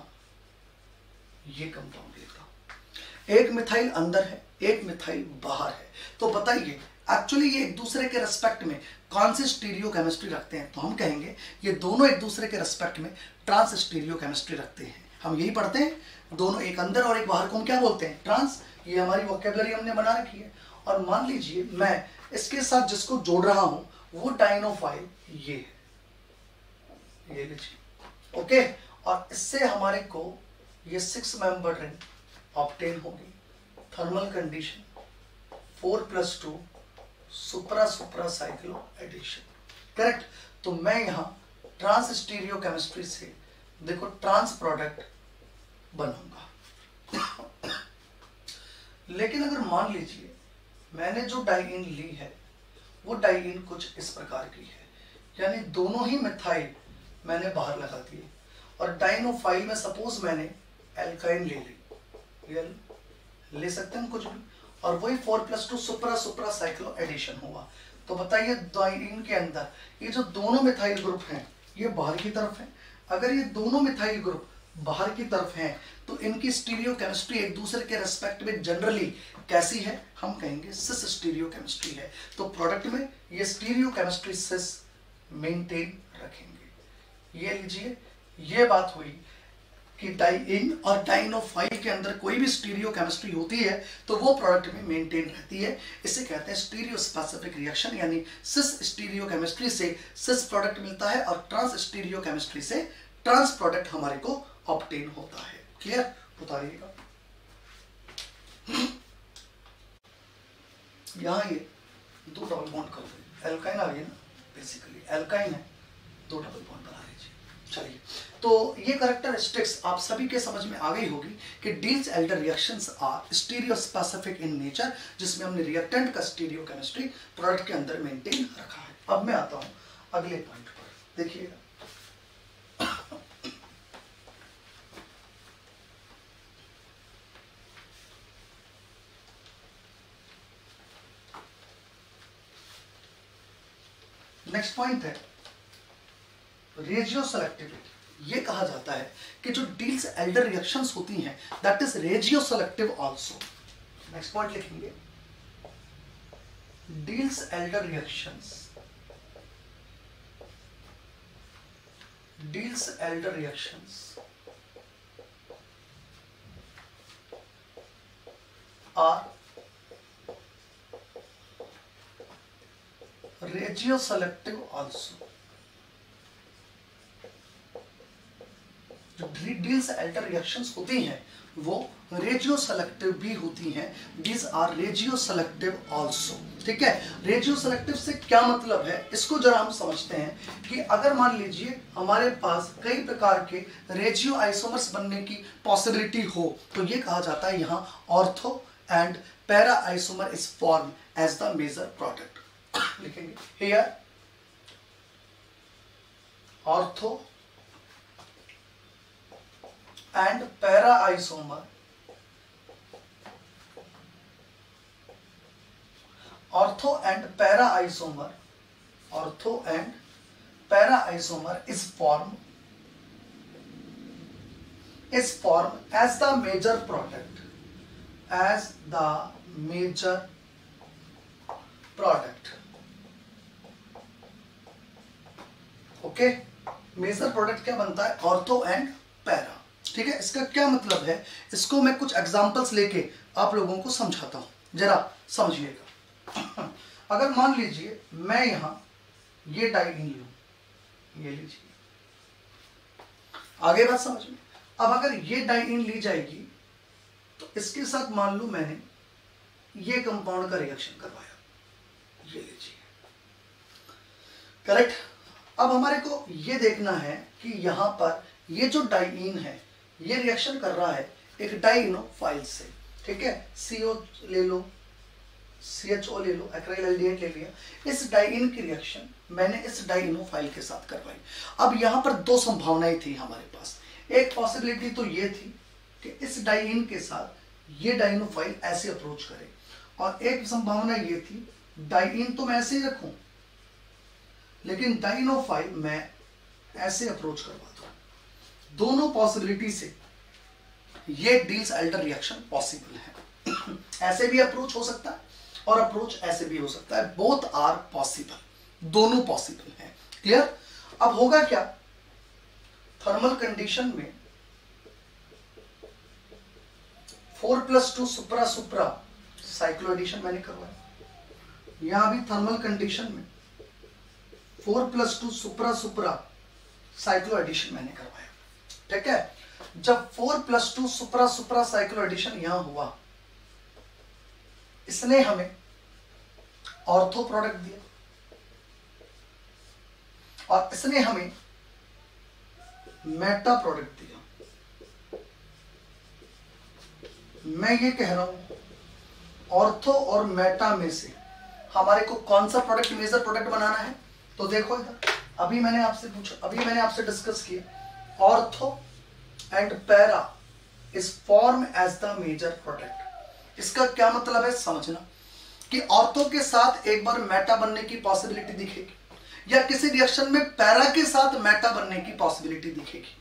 Speaker 1: ये कंपाउंड लेता हूं, एक मिथाइल अंदर है, एक मिथाइल बाहर है, तो बताइए एक्चुअली ये एक दूसरे के रेस्पेक्ट में कौन सी स्टीरियोकेमिस्ट्री रखते हैं? तो हम कहेंगे ये दोनों एक दूसरे के रेस्पेक्ट में ट्रांस स्टीरियोकेमिस्ट्री रखते हैं। हम यही पढ़ते हैं, दोनों एक अंदर और एक बाहर को हम क्या बोलते हैं? ट्रांस। ये हमारी वोकेबलरी हमने बना रखी है। और मान लीजिए मैं इसके साथ जिसको जोड़ रहा हूं वो डाइनोफाइल ये है, ये लीजिए। ओके, और इससे हमारे को ये 6 मेंबर रिंग ऑब्टेन होगी। थर्मल कंडीशन 4+2 सुप्रा सुप्रा साइक्लो एडिशन। करेक्ट? तो मैं यहां ट्रांस स्टीरियोकेमिस्ट्री से देखो ट्रांस प्रोडक्ट बनाऊंगा। लेकिन अगर मान लीजिए मैंने जो डाइइन ली है वो डाइइन कुछ इस प्रकार की है, यानी दोनों ही मिथाइल मैंने बाहर लगा दिए और डाइनोफाइल में सपोज मैंने एल्काइन ले ली, ये ले सकते हैं कुछ भी, और वही 4+2 सुप्रा सुप्रा साइक्लो एडिशन हुआ। तो बताइए डाइइन के अंदर ये जो दोनों मिथाइल ग्रुप हैं ये बाहर की तरफ है। अगर ये दोनों मिथाइल ग्रुप बाहर की तरफ हैं तो इनकी स्टीरियोकेमिस्ट्री एक दूसरे के रेस्पेक्ट में जनरली कैसी है? हम कहेंगे सिस स्टीरियोकेमिस्ट्री है। तो प्रोडक्ट में ये स्टीरियोकेमिस्ट्री सिस मेंटेन रखेंगे। ये लीजिए, ये बात हुई कि डाइइन और डाइनोफाइल के अंदर कोई भी स्टीरियोकेमिस्ट्री होती है तो वो प्रोडक्ट में मेंटेन रहती है। इसे कहते हैं स्टीरियो स्पेसिफिक रिएक्शन, यानी सिस स्टीरियोकेमिस्ट्री से सिस प्रोडक्ट मिलता है और ट्रांस स्टीरियोकेमिस्ट्री से ट्रांस प्रोडक्ट हमारे को ऑब्टेन होता है। क्लियर? बताइएगा। यहां ये 2 डबल बॉन्ड कर दो, एल्काइन आ गई ना, बेसिकली एल्काइन है, 2 डबल बॉन्ड बना लीजिए। चलिए, तो ये कैरेक्टरिस्टिक्स आप सभी के समझ में आ गई होगी कि Diels Alder reactions are stereospecific in nature, जिसमें हमने रिएक्टेंट का स्टीरियोकेमिस्ट्री प्रोडक्ट के अंदर मेंटेन रखा है। अब मैं आता हूं अगले पॉइंट पर। देखिएगा, नेक्स्ट पॉइंट है रेजियो सेलेक्टिविटी। ये कहा जाता है कि जो डील्स एल्डर रिएक्शंस होती हैं that is regioselective also. Next point लिखेंगे, Diels Alder reactions, Diels Alder reactions are regioselective also, जो डील्स एल्टर रिएक्शंस होती हैं वो रेजियो सेलेक्टिव भी होती हैं। These are regioselective also. ठीक है, रेजियो सेलेक्टिव से क्या मतलब है, इसको जरा हम समझते हैं कि अगर मान लीजिए हमारे पास कई प्रकार के रेजियो आइसोमर्स बनने की पॉसिबिलिटी हो तो ये कहा जाता है यहां ortho and para isomer is form as the major product. लिखेंगे here ortho and para isomer, ortho and para isomer, ortho and para isomer is formed as the major product, as the major product. Okay, major product क्या बनता है, ऑर्थो एंड पैरा। ठीक है, इसका क्या मतलब है, इसको मैं कुछ एग्जांपल्स लेके आप लोगों को समझाता हूं, जरा समझिएगा। अगर मान लीजिए मैं यहां ये डाइईन लूं, ये लीजिए, आगे बात समझ में। अब अगर ये डाइईन ली जाएगी तो इसके साथ मान लूं मैंने ये कंपाउंड का रिएक्शन करवाया, ये लीजिए, करेक्ट। अब हमारे को ये देखना है कि यहां पर ये जो डाइईन है ये रिएक्शन कर रहा है एक डाइइनोफाइल से। ठीक है, CO ले लो, CHO ले लो, एक्राइल एल्डिहाइड ले लिया, इस डाइईन की रिएक्शन मैंने इस डाइइनोफाइल के साथ करवाई। अब यहां पर दो संभावनाएं थी हमारे पास। एक पॉसिबिलिटी तो ये थी कि इस डाइईन के साथ ये डाइइनोफाइल ऐसे अप्रोच करे, और एक संभावना ये थी डाइईन तो मैं ऐसे ही रखूं लेकिन डाइइनोफाइल मैं ऐसे अप्रोच करवा दूं। दोनों पॉसिबिलिटी से ये डील्स एल्टर रिएक्शन पॉसिबल है। ऐसे भी अप्रोच हो सकता है और अप्रोच ऐसे भी हो सकता है, बोथ आर पॉसिबल, दोनों पॉसिबल है। क्लियर। अब होगा क्या, थर्मल कंडीशन में 4+2 सुप्रा सुप्रा साइक्लो एडिशन मैंने करवाया। यहां भी थर्मल कंडीशन में 4+2 सुप्रा सुप्रा साइक्लो एडिशन मैंने करवाया। ठीक है, जब 4+2 सुप्रा सुप्रा साइक्लो एडिशन यहां हुआ, इसने हमें ऑर्थो प्रोडक्ट दिया और इसने हमें मेटा प्रोडक्ट दिया। मैं ये कह रहा हूं ऑर्थो और मेटा में से हमारे को कौन सा प्रोडक्ट मेजर प्रोडक्ट बनाना है, तो देखो इधर अभी मैंने आपसे पूछा, अभी मैंने आपसे डिस्कस किया ortho and para is form as the major product. इसका क्या मतलब है समझना कि ऑर्थो के साथ एक बार मेटा बनने की पॉसिबिलिटी दिखेगी या किसी रिएक्शन में पैरा के साथ मेटा बनने की पॉसिबिलिटी दिखेगी।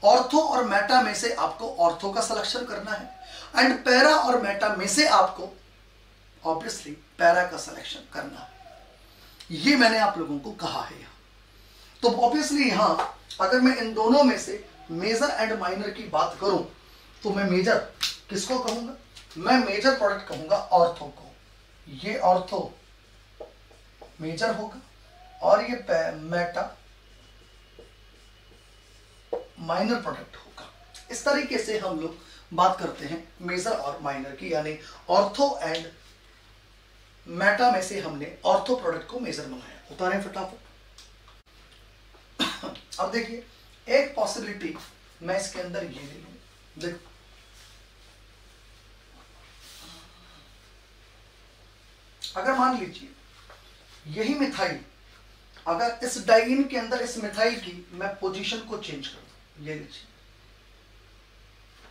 Speaker 1: ऑर्थो और मेटा में से आपको ऑर्थो का सिलेक्शन करना है एंड पैरा और मेटा में से आपको ऑब्वियसली पैरा का सिलेक्शन करना है। ये मैंने आप लोगों को कहा है। तो ऑब्वियसली यहां अगर मैं इन दोनों में से मेजर एंड माइनर की बात करूं तो मैं मेजर किसको कहूंगा, मैं मेजर प्रोडक्ट कहूंगा ऑर्थो को। ये ऑर्थो मेजर होगा और ये मेटा माइनर प्रोडक्ट होगा। इस तरीके से हम लोग बात करते हैं मेजर और माइनर की, यानी ऑर्थो एंड मेटा में से हमने ऑर्थो प्रोडक्ट को मेजर बनाया। उतारें फटाफट। अब देखिए एक पॉसिबिलिटी मैं इसके अंदर ये ले लूं, देखो अगर मान लीजिए यही मिथाइल, अगर इस डाइईन के अंदर इस मिथाइल की मैं पोजीशन को चेंज कर दूं, ये लीजिए,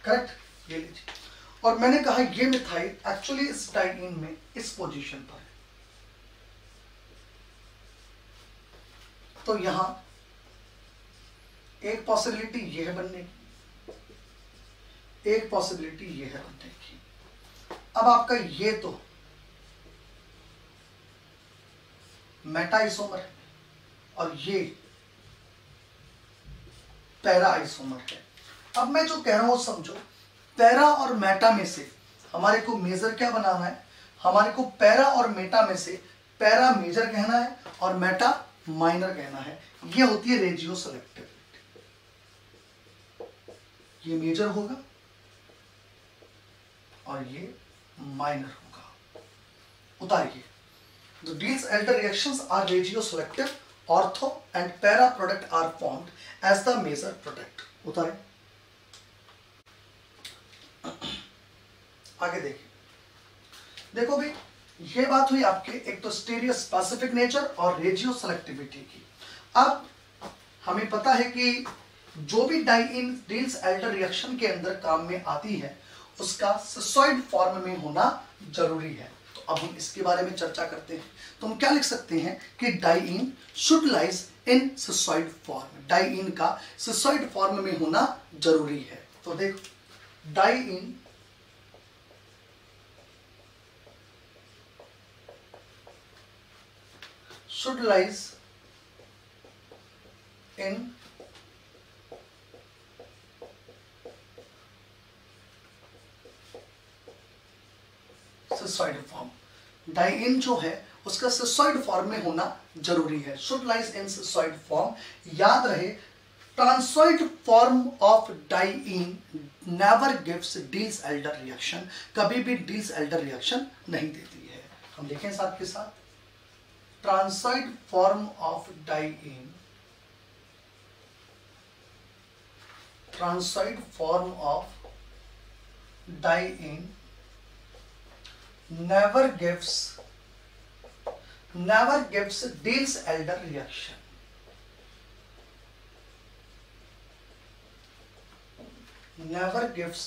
Speaker 1: करेक्ट, ये लीजिए, और मैंने कहा ये मिथाइल एक्चुअली इस डाइईन में इस पोजीशन पर है, तो यहां एक पॉसिबिलिटी ये है बनने की, एक पॉसिबिलिटी ये है बनने की। अब आपका ये तो मेटा आइसोमर है और ये पैरा आइसोमर है। अब मैं जो कह रहा हूं समझो, पैरा और मेटा में से हमारे को मेजर क्या बनाना है, हमारे को पैरा और मेटा में से पैरा मेजर कहना है और मेटा माइनर कहना है। ये होती है रेजियो सेलेक्टिविटी। ये मेजर होगा और ये माइनर होगा। उतारिए। The Diels Alder reactions are regioselective, ortho and para product are formed as the major product. उतारे। आगे देखिए, देखो भाई, ये बात हुई आपके एक तो स्टीरियो स्पेसिफिक नेचर और रेजियो सेलेक्टिविटी की। अब हमें पता है कि जो भी डाइइन डील्स एल्डर रिएक्शन के अंदर काम में आती है उसका सिसॉइड फॉर्म में होना जरूरी है। तो अब हम इसके बारे में चर्चा करते हैं। तो हम क्या लिख सकते हैं कि diene should lies in cisoid form. Diene का सिसॉइड फॉर्म में होना जरूरी है। तो देखो, diene should lies in cisoid form. Diene जो है उसका सिसॉइड फॉर्म में होना जरूरी है। Should lies in cisoid form. याद रहे, transoid form of diene never gives Diels Alder reaction. कभी भी डील्स एल्डर रिएक्शन नहीं देती है। हम देखें साथ के साथ, transoid form of diene, transoid form of diene never gives Diels Alder reaction. Never gives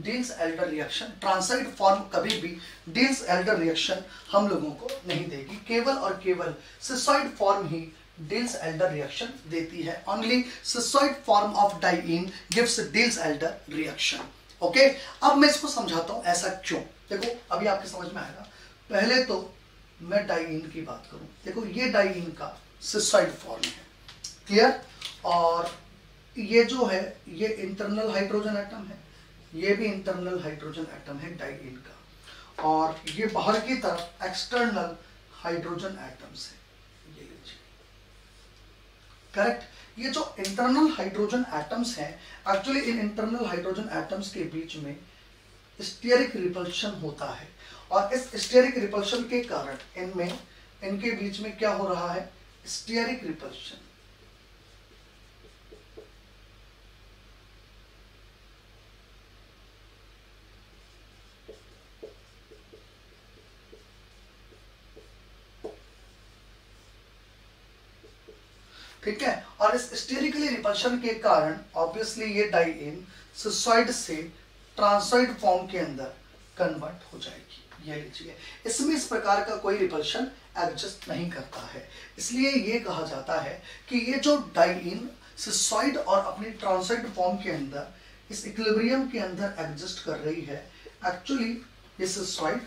Speaker 1: Diels Alder reaction. Transoid form कभी भी Diels Alder रिएक्शन हम लोगों को नहीं देगी। केवल और केवल सिसॉइड फॉर्म ही Diels Alder रिएक्शन देती है। Only cisoid form of diene gives Diels Alder reaction. Okay, अब मैं इसको समझाता हूं ऐसा क्यों। देखो, अभी आपके समझ में आएगा। पहले तो मैं डाइइन की बात करूं। देखो, ये डाइइन का सिसॉइड फॉर्म है, क्लियर। और ये जो है ये इंटरनल हाइड्रोजन एटम है, ये भी इंटरनल हाइड्रोजन एटम है डाइइन का। और ये बाहर की तरफ एक्सटर्नल हाइड्रोजन एटम्स है। ये लीजिए, करेक्ट। ये जो इंटरनल हाइड्रोजन एटम्स हैं, actually in internal hydrogen atoms के बीच में स्टीयरिक रिपल्शन होता है। और इस स्टीयरिक रिपल्शन के कारण इनके बीच में क्या हो रहा है, स्टीयरिक रिपल्शन। ठीक है। और इस स्टीरिकली रिपल्शन के कारण ऑब्वियसली ये डाइइन सिसॉइड से ट्रांसॉइड फॉर्म के अंदर कन्वर्ट हो जाएगी। ये लीजिए, इसमें इस प्रकार का कोई रिपल्शन एग्जिस्ट नहीं करता है। इसलिए ये कहा जाता है कि ये जो डाइइन सिसॉइड और अपनी ट्रांसॉइड फॉर्म के अंदर इस इक्विलिब्रियम के अंदर एग्जिस्ट कर रही है। एक्चुअली ये सिसॉइड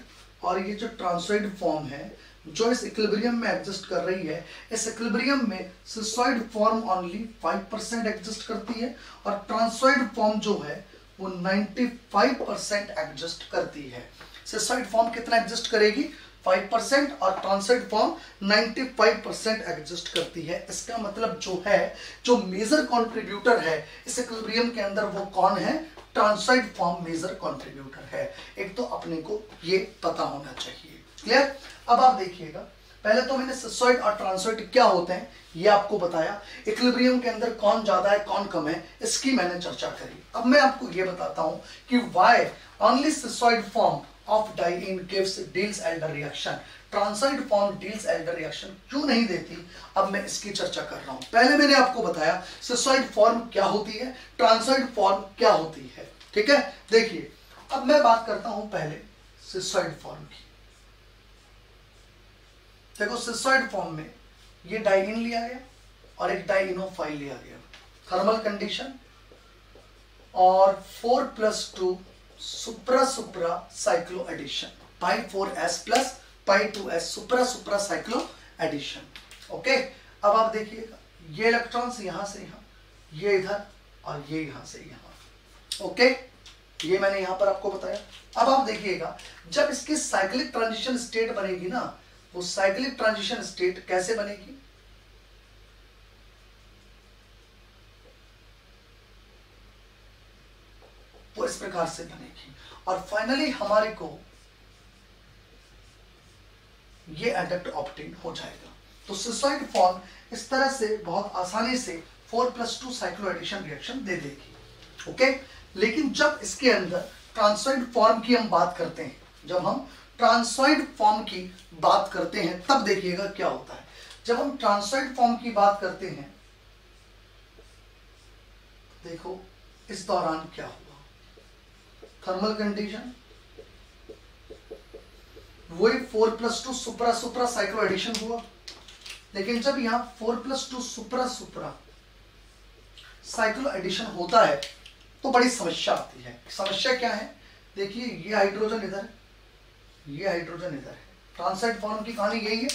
Speaker 1: और ये जो ट्रांसॉइड फॉर्म है जो इस इक्विलिब्रियम में एग्जिस्ट कर रही है, इस इक्विलिब्रियम में सिसॉइड फॉर्म ओनली 5% एग्जिस्ट करती है और ट्रांसॉइड फॉर्म जो है वो 95% एग्जिस्ट करती है। सिसॉइड फॉर्म कितना एग्जिस्ट करेगी, 5%, और ट्रांसॉइड फॉर्म 95% एग्जिस्ट करती है। इसका मतलब जो है, जो मेजर कॉन्ट्रीब्यूटर है इस इक्विलिब्रियम के अंदर, वो कौन है, ट्रांसॉइड फॉर्म मेजर कॉन्ट्रीब्यूटर है। एक तो अपने को ये पता होना चाहिए, क्लियर। अब आप देखिएगा, पहले तो मैंने सिसॉइड और ट्रांसॉइड क्या होते हैं ये आपको बताया। इक्विलिब्रियम के अंदर कौन ज्यादा है कौन कम है इसकी मैंने चर्चा करी। अब मैं आपको ये बताता हूं कि why only cisoid form of diene gives Diels Alder reaction. Transoid form Diels Alder reaction क्यों नहीं देती, अब मैं इसकी चर्चा कर रहा हूं। पहले मैंने आपको बताया सिसॉइड फॉर्म क्या होती है, ट्रांसॉइड फॉर्म क्या होती है, ठीक है। देखिए, अब मैं बात करता हूं पहले सिसॉइड फॉर्म की। देखो, सिसॉइड फॉर्म में ये डाइइन लिया गया और एक डाइइनोफाइल लिया गया, थर्मल कंडीशन, और 4+2 सुप्रा सुप्रा साइक्लो एडिशन, पाई 4s प्लस पाई 2s सुप्रा सुप्रा साइक्लो एडिशन। ओके, अब आप देखिएगा, ये इलेक्ट्रॉन्स यहां से यहां, ये इधर और ये यहां से यहां। ओके, ये मैंने यहां पर आपको बताया। अब आप देखिएगा जब इसकी साइक्लिक ट्रांजिशन स्टेट बनेगी ना, वो साइक्लिक ट्रांजिशन स्टेट कैसे बनेगी, वो इस प्रकार से बनेगी और फाइनली हमारे को ये एडक्ट ऑप्टेन हो जाएगा। तो सिसोइड फॉर्म इस तरह से बहुत आसानी से 4+2 साइक्लोएडिशन रिएक्शन दे देगी। ओके, लेकिन जब इसके अंदर ट्रांसॉइड फॉर्म की हम बात करते हैं, जब हम ट्रांसॉइड फॉर्म की बात करते हैं तब देखिएगा क्या होता है। जब हम ट्रांसॉइड फॉर्म की बात करते हैं, देखो इस दौरान क्या हुआ, थर्मल कंडीशन वही 4+2 सुपरा सुपरा साइक्लो एडिशन हुआ। लेकिन जब यहां 4+2 सुपरा सुपरा साइक्लो एडिशन होता है तो बड़ी समस्या आती है। समस्या क्या है, देखिए ये हाइड्रोजन इधर है, ये हाइड्रोजन इधर है, ट्रांसॉइड फॉर्म की कहानी यही है।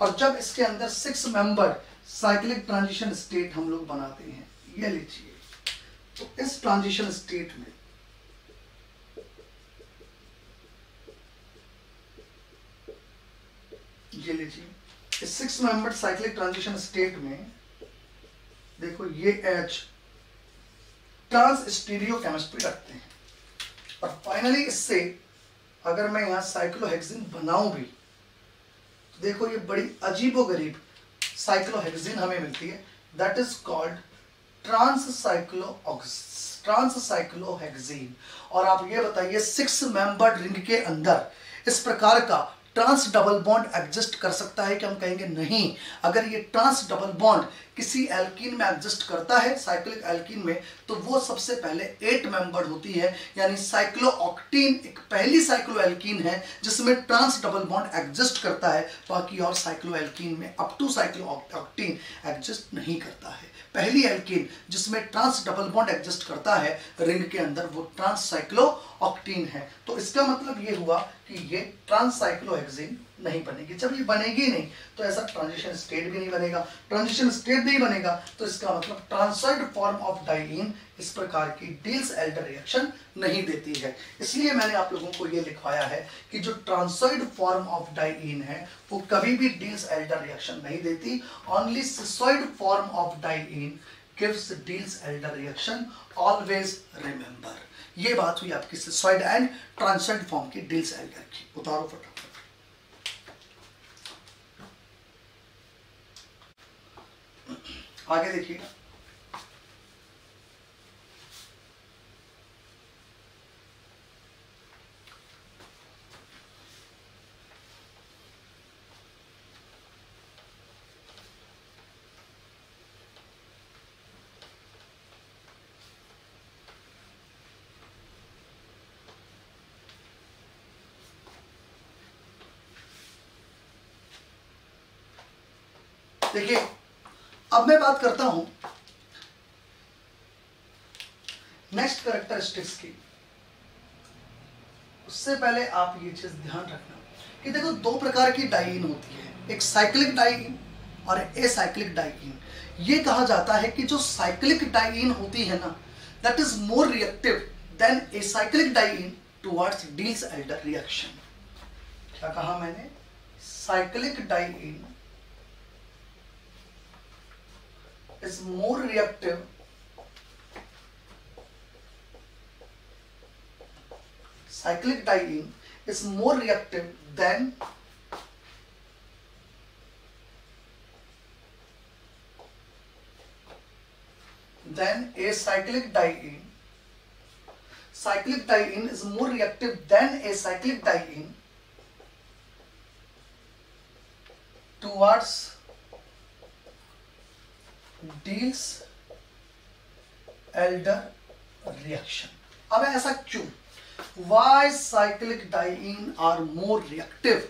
Speaker 1: और जब इसके अंदर 6 मेंबर्ड साइक्लिक ट्रांजिशन स्टेट हम लोग बनाते हैं, ये लीजिए, तो इस ट्रांजिशन स्टेट में ये लीजिए, इस 6 मेंबर्ड साइक्लिक ट्रांजिशन स्टेट में देखो ये H ट्रांस स्टीरियो केमिस्ट्री रखते हैं और फाइनली इससे अगर मैं यहां साइक्लोहेक्सिन बनाऊं भी तो देखो ये बड़ी अजीबोगरीब साइक्लोहेक्सिन हमें मिलती है, दैट इज कॉल्ड ट्रांससाइक्लोहेक्सिन। और आप ये बताइए 6 मेंबर्ड रिंग के अंदर इस प्रकार का ट्रांस डबल बॉन्ड एग्जिस्ट कर सकता है कि हम कहेंगे नहीं। अगर ये ट्रांस डबल बॉन्ड किसी एल्कीन में एग्जिस्ट करता है, साइक्लिक एल्कीन में, तो वो सबसे पहले 8 मेंबर्ड होती है, यानी साइक्लोऑक्टीन एक पहली साइक्लो एल्कीन है जिसमें ट्रांस डबल बॉन्ड एग्जिस्ट करता है। बाकी और साइक्लो एल्कीन में अप टू साइक्लोऑक्टीन एग्जिस्ट नहीं करता है। पहली एल्कीन जिसमें ट्रांस डबल बॉन्ड एग्जिस्ट करता है रिंग के अंदर, वो ट्रांस साइक्लोऑक्टीन है। तो इसका मतलब ये हुआ कि ये ट्रांस साइक्लोहेक्सिन नहीं बनेगी। जब ये बनेगी नहीं तो ऐसा ट्रांजिशन स्टेट भी नहीं बनेगा। ट्रांजिशन स्टेट नहीं बनेगा तो इसका मतलब ट्रांसॉइड फॉर्म ऑफ डाइईन इस प्रकार की डिल्स-एल्डर रिएक्शन नहीं देती है। इसलिए मैंने आप लोगों को ये लिखवाया है कि जो ट्रांसॉइड फॉर्म ऑफ डाइईन है वो कभी भी डिल्स-एल्डर रिएक्शन नहीं देती। Only cisoid form of diene gives deals-Elder reaction, always remember. ये बात हुई आपकी सिसॉइड एंड ट्रांसॉइड फॉर्म की डिल्स-एल्डर की। उतारो फटाफट। आगे देखिएगा, देखिए अब मैं बात करता हूं नेक्स्ट कैरेक्टरिस्टिक्स की। उससे पहले आप ये चीज ध्यान रखना कि देखो 2 प्रकार की डाइईन होती है, एक साइक्लिक डाइईन और एसाइक्लिक डाइईन। ये कहा जाता है कि जो साइक्लिक डाइईन होती है ना, that is more reactive than acyclic diene towards Diels Alder reaction. क्या कहा मैंने, cyclic diene is more reactive cyclic diene is more reactive than acyclic diene. Cyclic diene is more reactive than acyclic diene towards deals-Elder reaction. अब ऐसा क्यों? Why cyclic diene are more reactive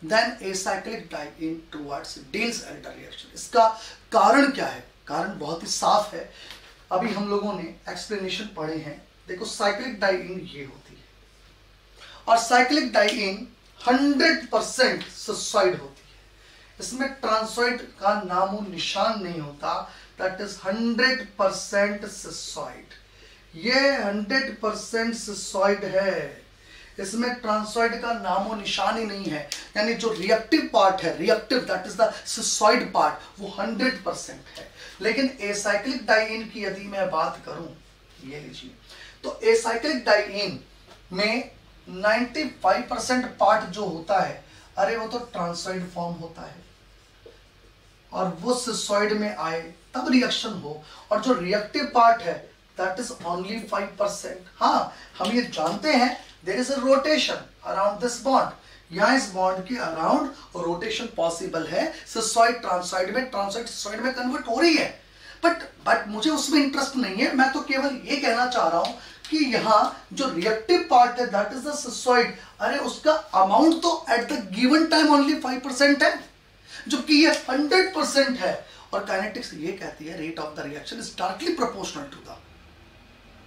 Speaker 1: than acyclic diene towards deals-Elder reaction? इसका कारण क्या है? कारण बहुत ही साफ है, अभी हम लोगों ने एक्सप्लेनेशन पढ़े हैं। देखो साइक्लिक डाइईन ये होती है और साइक्लिक डाइईन 100% सिसॉइड होती है, इसमें ट्रांसॉइड का नामो निशान नहीं होता, दैट इज 100% सिसॉइड। ये 100% सिसॉइड है, इसमें ट्रांसॉइड का नामो निशान ही नहीं है, यानी जो रिएक्टिव पार्ट है, reactive that is the cisoid part, वो 100% है। लेकिन एसाइक्लिक डाइईन की यदि मैं बात करूं, ये लीजिए, तो एसाइक्लिक डाइईन में 95% पार्ट जो होता है, अरे वो तो ट्रांसॉइड फॉर्म होता है, और वो सिसॉइड में आए तब रिएक्शन हो, और जो रिएक्टिव पार्ट है दैट इज ओनली 5%। हाँ, हम ये जानते हैं there is a rotation around this bond, यहां इस बॉन्ड के अराउंड रोटेशन पॉसिबल है, सिसॉइड ट्रांसॉइड में, ट्रांसॉइड सिसॉइड में कन्वर्ट हो रही है, बट मुझे उसमें इंटरेस्ट नहीं है। मैं तो केवल ये कहना चाह रहा हूं कि यहां जो रिएक्टिव पार्ट है दैट इज द सिसॉइड, अरे उसका अमाउंट तो at the given time only 5% है, जबकि ये 100% है। और काइनेटिक्स ये कहती है rate of the reaction is directly proportional to the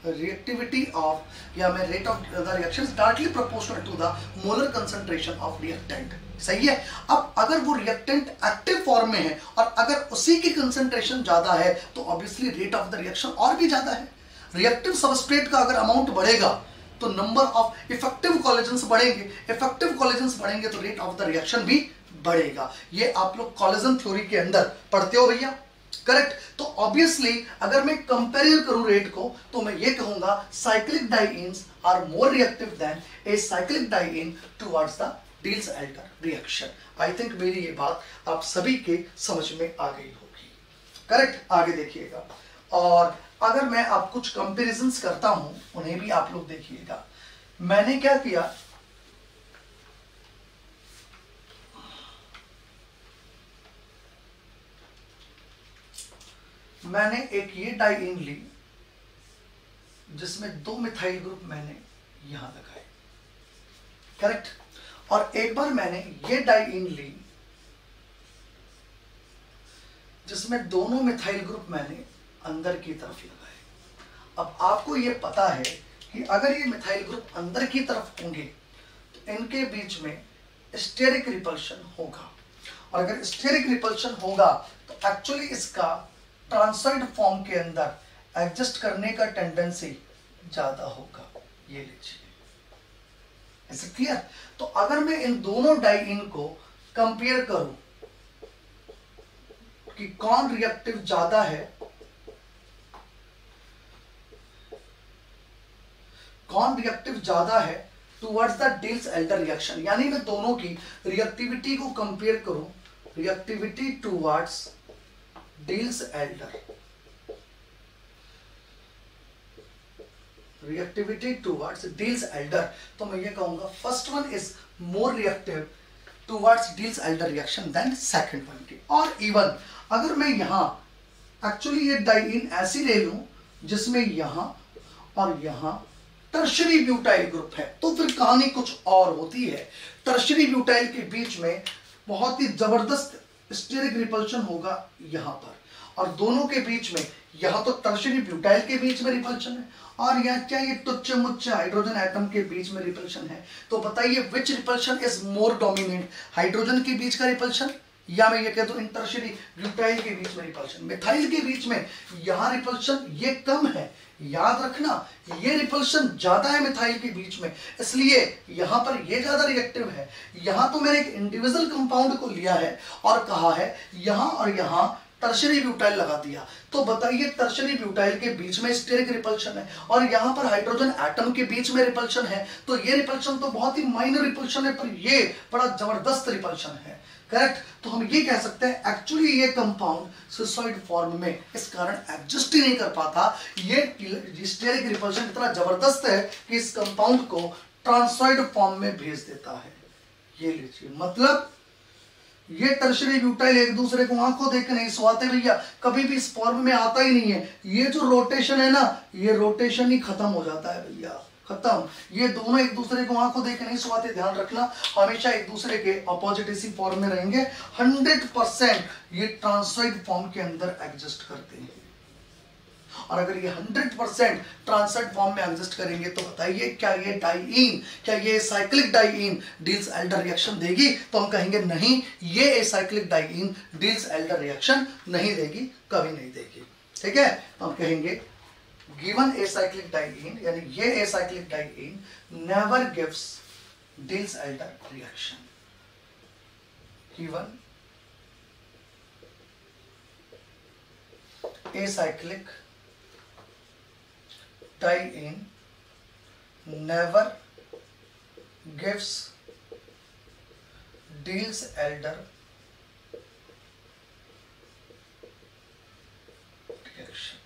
Speaker 1: reactivity of, या मैं rate of the reaction is directly proportional to the molar concentration of reactant. सही है। अब अगर वो रिएक्टेंट एक्टिव फॉर्म में है और अगर उसी की कंसंट्रेशन ज्यादा है तो obviously rate of the reaction और भी ज्यादा है। रिएक्टिव सबस्ट्रेट का अगर अमाउंट बढ़ेगा तो नंबर ऑफ इफेक्टिव कोलेजन्स बढ़ेंगे, इफेक्टिव कोलेजन्स बढ़ेंगे तो रेट ऑफ द रिएक्शन भी बढ़ेगा। ये आप लोग कोलेजन थ्योरी के अंदर पढ़ते हो भैया, करेक्ट। तो ऑब्वियसली अगर मैं कंपेयर करूं रेट को तो मैं ये कहूंगा cyclic dienes are more reactive than acyclic diene towards the Diels Alder reaction. I think मेरी ये बात आप सभी के समझ में आ गई होगी, करेक्ट। आगे देखिएगा, और अगर मैं आप कुछ कंपैरिजंस करता हूं उन्हें भी आप लोग देखिएगा। मैंने क्या किया, मैंने एक ये डाइईन ली जिसमें 2 मिथाइल ग्रुप मैंने यहां लगाए, करेक्ट। और एक बार मैंने ये डाइईन ली जिसमें दोनों मिथाइल ग्रुप मैंने अंदर की तरफ लगाए। अब आपको ये पता है कि अगर ये मिथाइल ग्रुप अंदर की तरफ होंगे तो इनके बीच में स्टेरिक रिपल्शन होगा, और अगर स्टेरिक रिपल्शन होगा तो एक्चुअली इसका ट्रांसॉइड फॉर्म के अंदर एडजस्ट करने का टेंडेंसी ज्यादा होगा। ये लीजिए, ऐसे क्लियर। तो अगर मैं इन दोनों डाइईन को कंपेयर करूं कि कौन रिएक्टिव ज्यादा है, कौन रिएक्टिव ज्यादा है टुवर्ड्स द डिल्स-एल्डर रिएक्शन, यानी मैं दोनों की रिएक्टिविटी को कंपेयर करूं, reactivity towards Diels Alder, reactivity towards Diels Alder, तो मैं ये कहूंगा first one is more reactive towards Diels Alder reaction than second one की। और इवन अगर मैं यहां एक्चुअली ये डाइईन ऐसी ले लूं जिसमें यहां और यहां टर्शियरी ब्यूटाइल ग्रुप है तो फिर कहानी कुछ और होती है। टर्शियरी ब्यूटाइल के बीच में बहुत ही जबरदस्त स्टेरिक रिपल्शन होगा यहां पर, और दोनों के बीच में यहां तो टर्शियरी ब्यूटाइल के बीच में रिपल्शन है और यहाँ क्या ये टुच्चे मुच्चे हाइड्रोजन एटम के बीच में रिपल्शन है। तो बताइए which repulsion is more dominant, hydrogen के बीच का रिपल्शन या मैं ये कह दूं टर्शियरी ब्यूटाइल के बीच में रिपल्शन, मिथाइल के बीच में यहां रिपल्शन ये कम है। याद रखना ये रिपल्शन ज्यादा है मिथाइल के बीच में, इसलिए यहां पर ये ज्यादा रिएक्टिव है। यहां तो मैंने एक इंडिविजुअल कंपाउंड को लिया है और कहा है यहां और यहां टर्शियरी ब्यूटाइल लगा दिया, तो बताइए टर्शियरी ब्यूटाइल के बीच में स्टेरिक रिपल्शन है और यहां पर हाइड्रोजन एटम के बीच में रिपल्शन है, तो ये रिपल्शन तो बहुत ही माइनर रिपल्शन है पर ये बड़ा जबरदस्त रिपल्शन है, करेक्ट। तो हम ये कह सकते हैं एक्चुअली ये कंपाउंड सिसॉइड फॉर्म में इस कारण एडजस्ट ही नहीं कर पाता। ये स्टेरिक रिपल्शन इतना जबरदस्त है कि इस कंपाउंड को ट्रांसॉइड फॉर्म में भेज देता है। ये लीजिए, मतलब ये टर्शियरी ब्यूटाइल एक दूसरे को आंखों देख के नहीं स्वाते भैया, कभी भी इस फॉर्म में आता ही नहीं है। ये जो रोटेशन है ना, ये रोटेशन ही खत्म हो जाता है भैया, खत्म। ये दोनों एक दूसरे को आंखों देख के नहीं स्वाते, ध्यान रखना, हमेशा एक दूसरे के अपोजिट इसी फॉर्म में रहेंगे। 100% ये ट्रांसॉइड फॉर्म के अंदर एग्जिस्ट करते हैं, और अगर ये 100% ट्रांसॉइड फॉर्म में एग्जिस्ट करेंगे तो बताइए क्या ये डाइईन, क्या ये साइक्लिक डाइईन डिल्स-एल्डर रिएक्शन देगी? तो हम कहेंगे नहीं, ये एसाइक्लिक डाइईन डिल्स-एल्डर रिएक्शन नहीं देगी, कभी नहीं देगी। ठीक है, तो हम कहेंगे गिवन एसाइक्लिक डाइईन यानी ये acyclic diene never gives deals-Elder reaction. Given acyclic diene never gives Diels-Alder reaction।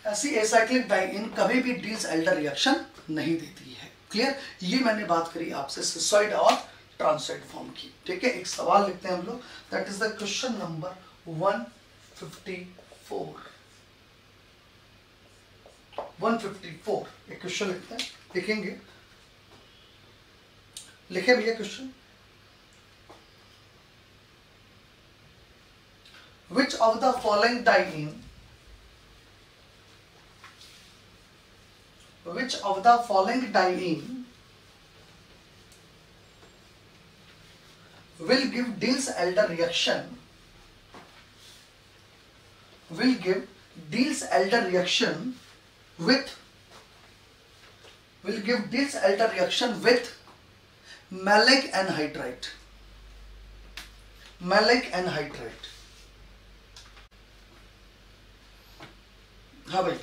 Speaker 1: ऐसी एसाइक्लिक डाइईन कभी भी डिल्स-एल्डर रिएक्शन नहीं देती है। क्लियर? ये मैंने बात करी आपसे सिसॉइड और ट्रांसॉइड फॉर्म की। ठीक है, एक सवाल लिखते हैं हम लोग, that is the question number 154 एक क्वेश्चन लिखते हैं, लिखेंगे, लिखे भैया question. Which of the following diene will give Diels-Alder reaction with maleic anhydride। हाँ भाई,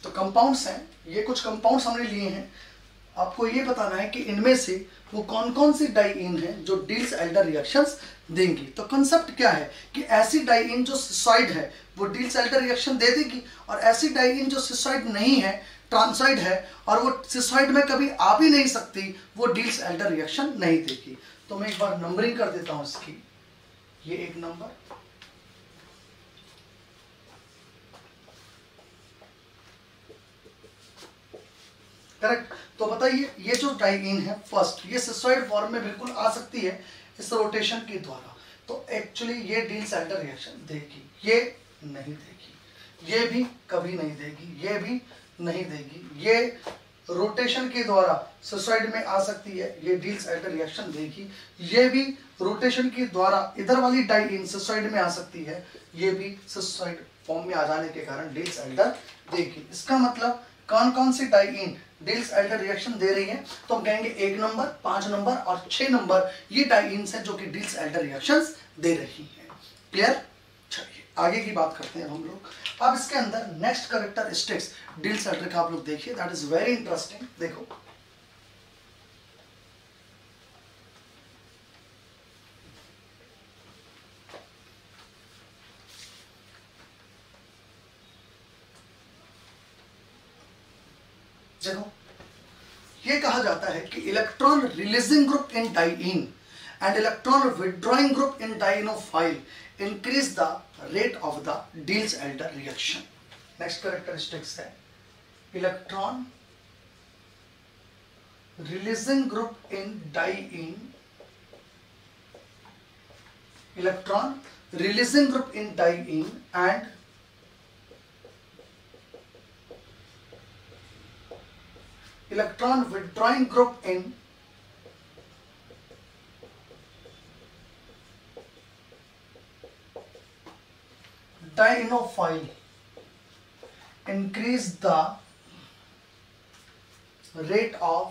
Speaker 1: तो कंपाउंड्स हैं, ये कुछ कंपाउंड्स हमने लिए हैं, आपको ये बताना है कि इनमें से वो कौन कौन सी डाइईन है जो डिल्स-एल्डर रिएक्शंस देंगी। तो कंसेप्ट क्या है कि ऐसी डाइईन जो सिसॉइड है वो डिल्स-एल्डर रिएक्शन दे देगी, और ऐसी डाइईन जो सिसॉइड नहीं है, ट्रांसॉइड है, और वो सिसॉइड में कभी आ भी नहीं सकती, वो डिल्स-एल्डर रिएक्शन नहीं देगी। तो मैं एक बार नंबरिंग कर देता हूं इसकी, ये एक नंबर, करेक्ट। तो बताइए ये जो डाइईन है फर्स्ट, ये सिसॉइड फॉर्म में बिल्कुल आ सकती है इस रोटेशन के द्वारा, तो एक्चुअली ये डिल्स-एल्डर रिएक्शन देगी, ये नहीं देगी, ये भी कभी नहीं देगी, ये भी नहीं देगी, ये रोटेशन के द्वारा सिसॉइड में आ सकती है, ये डिल्स-एल्डर रिएक्शन देगी, ये भी रोटेशन के द्वारा इधर वाली डाइईन सिसॉइड में आ सकती है, ये भी सिसॉइड फॉर्म में आ जाने के कारण डिल्स-एल्डर देगी। इसका मतलब कौन कौन सी डाइईन डिल्स-एल्डर रिएक्शन दे रही है, तो हम कहेंगे 1 नंबर, 5 नंबर और 6 नंबर ये डाइईन्स हैं जो कि डिल्स-एल्डर रिएक्शंस दे रही हैं। क्लियर? चलिए आगे की बात करते हैं हम लोग। अब इसके अंदर नेक्स्ट कैरेक्टरिस्टिक्स डिल्स-एल्डर का आप लोग देखिए, दैट इज वेरी इंटरेस्टिंग। देखो देखो, ये कहा जाता है कि electron releasing group in diene and electron withdrawing group in dienophile increase the rate of the Diels Alder reaction. Next characteristics है electron releasing group in diene, electron releasing group in diene and electron withdrawing group in dienophile increase the rate of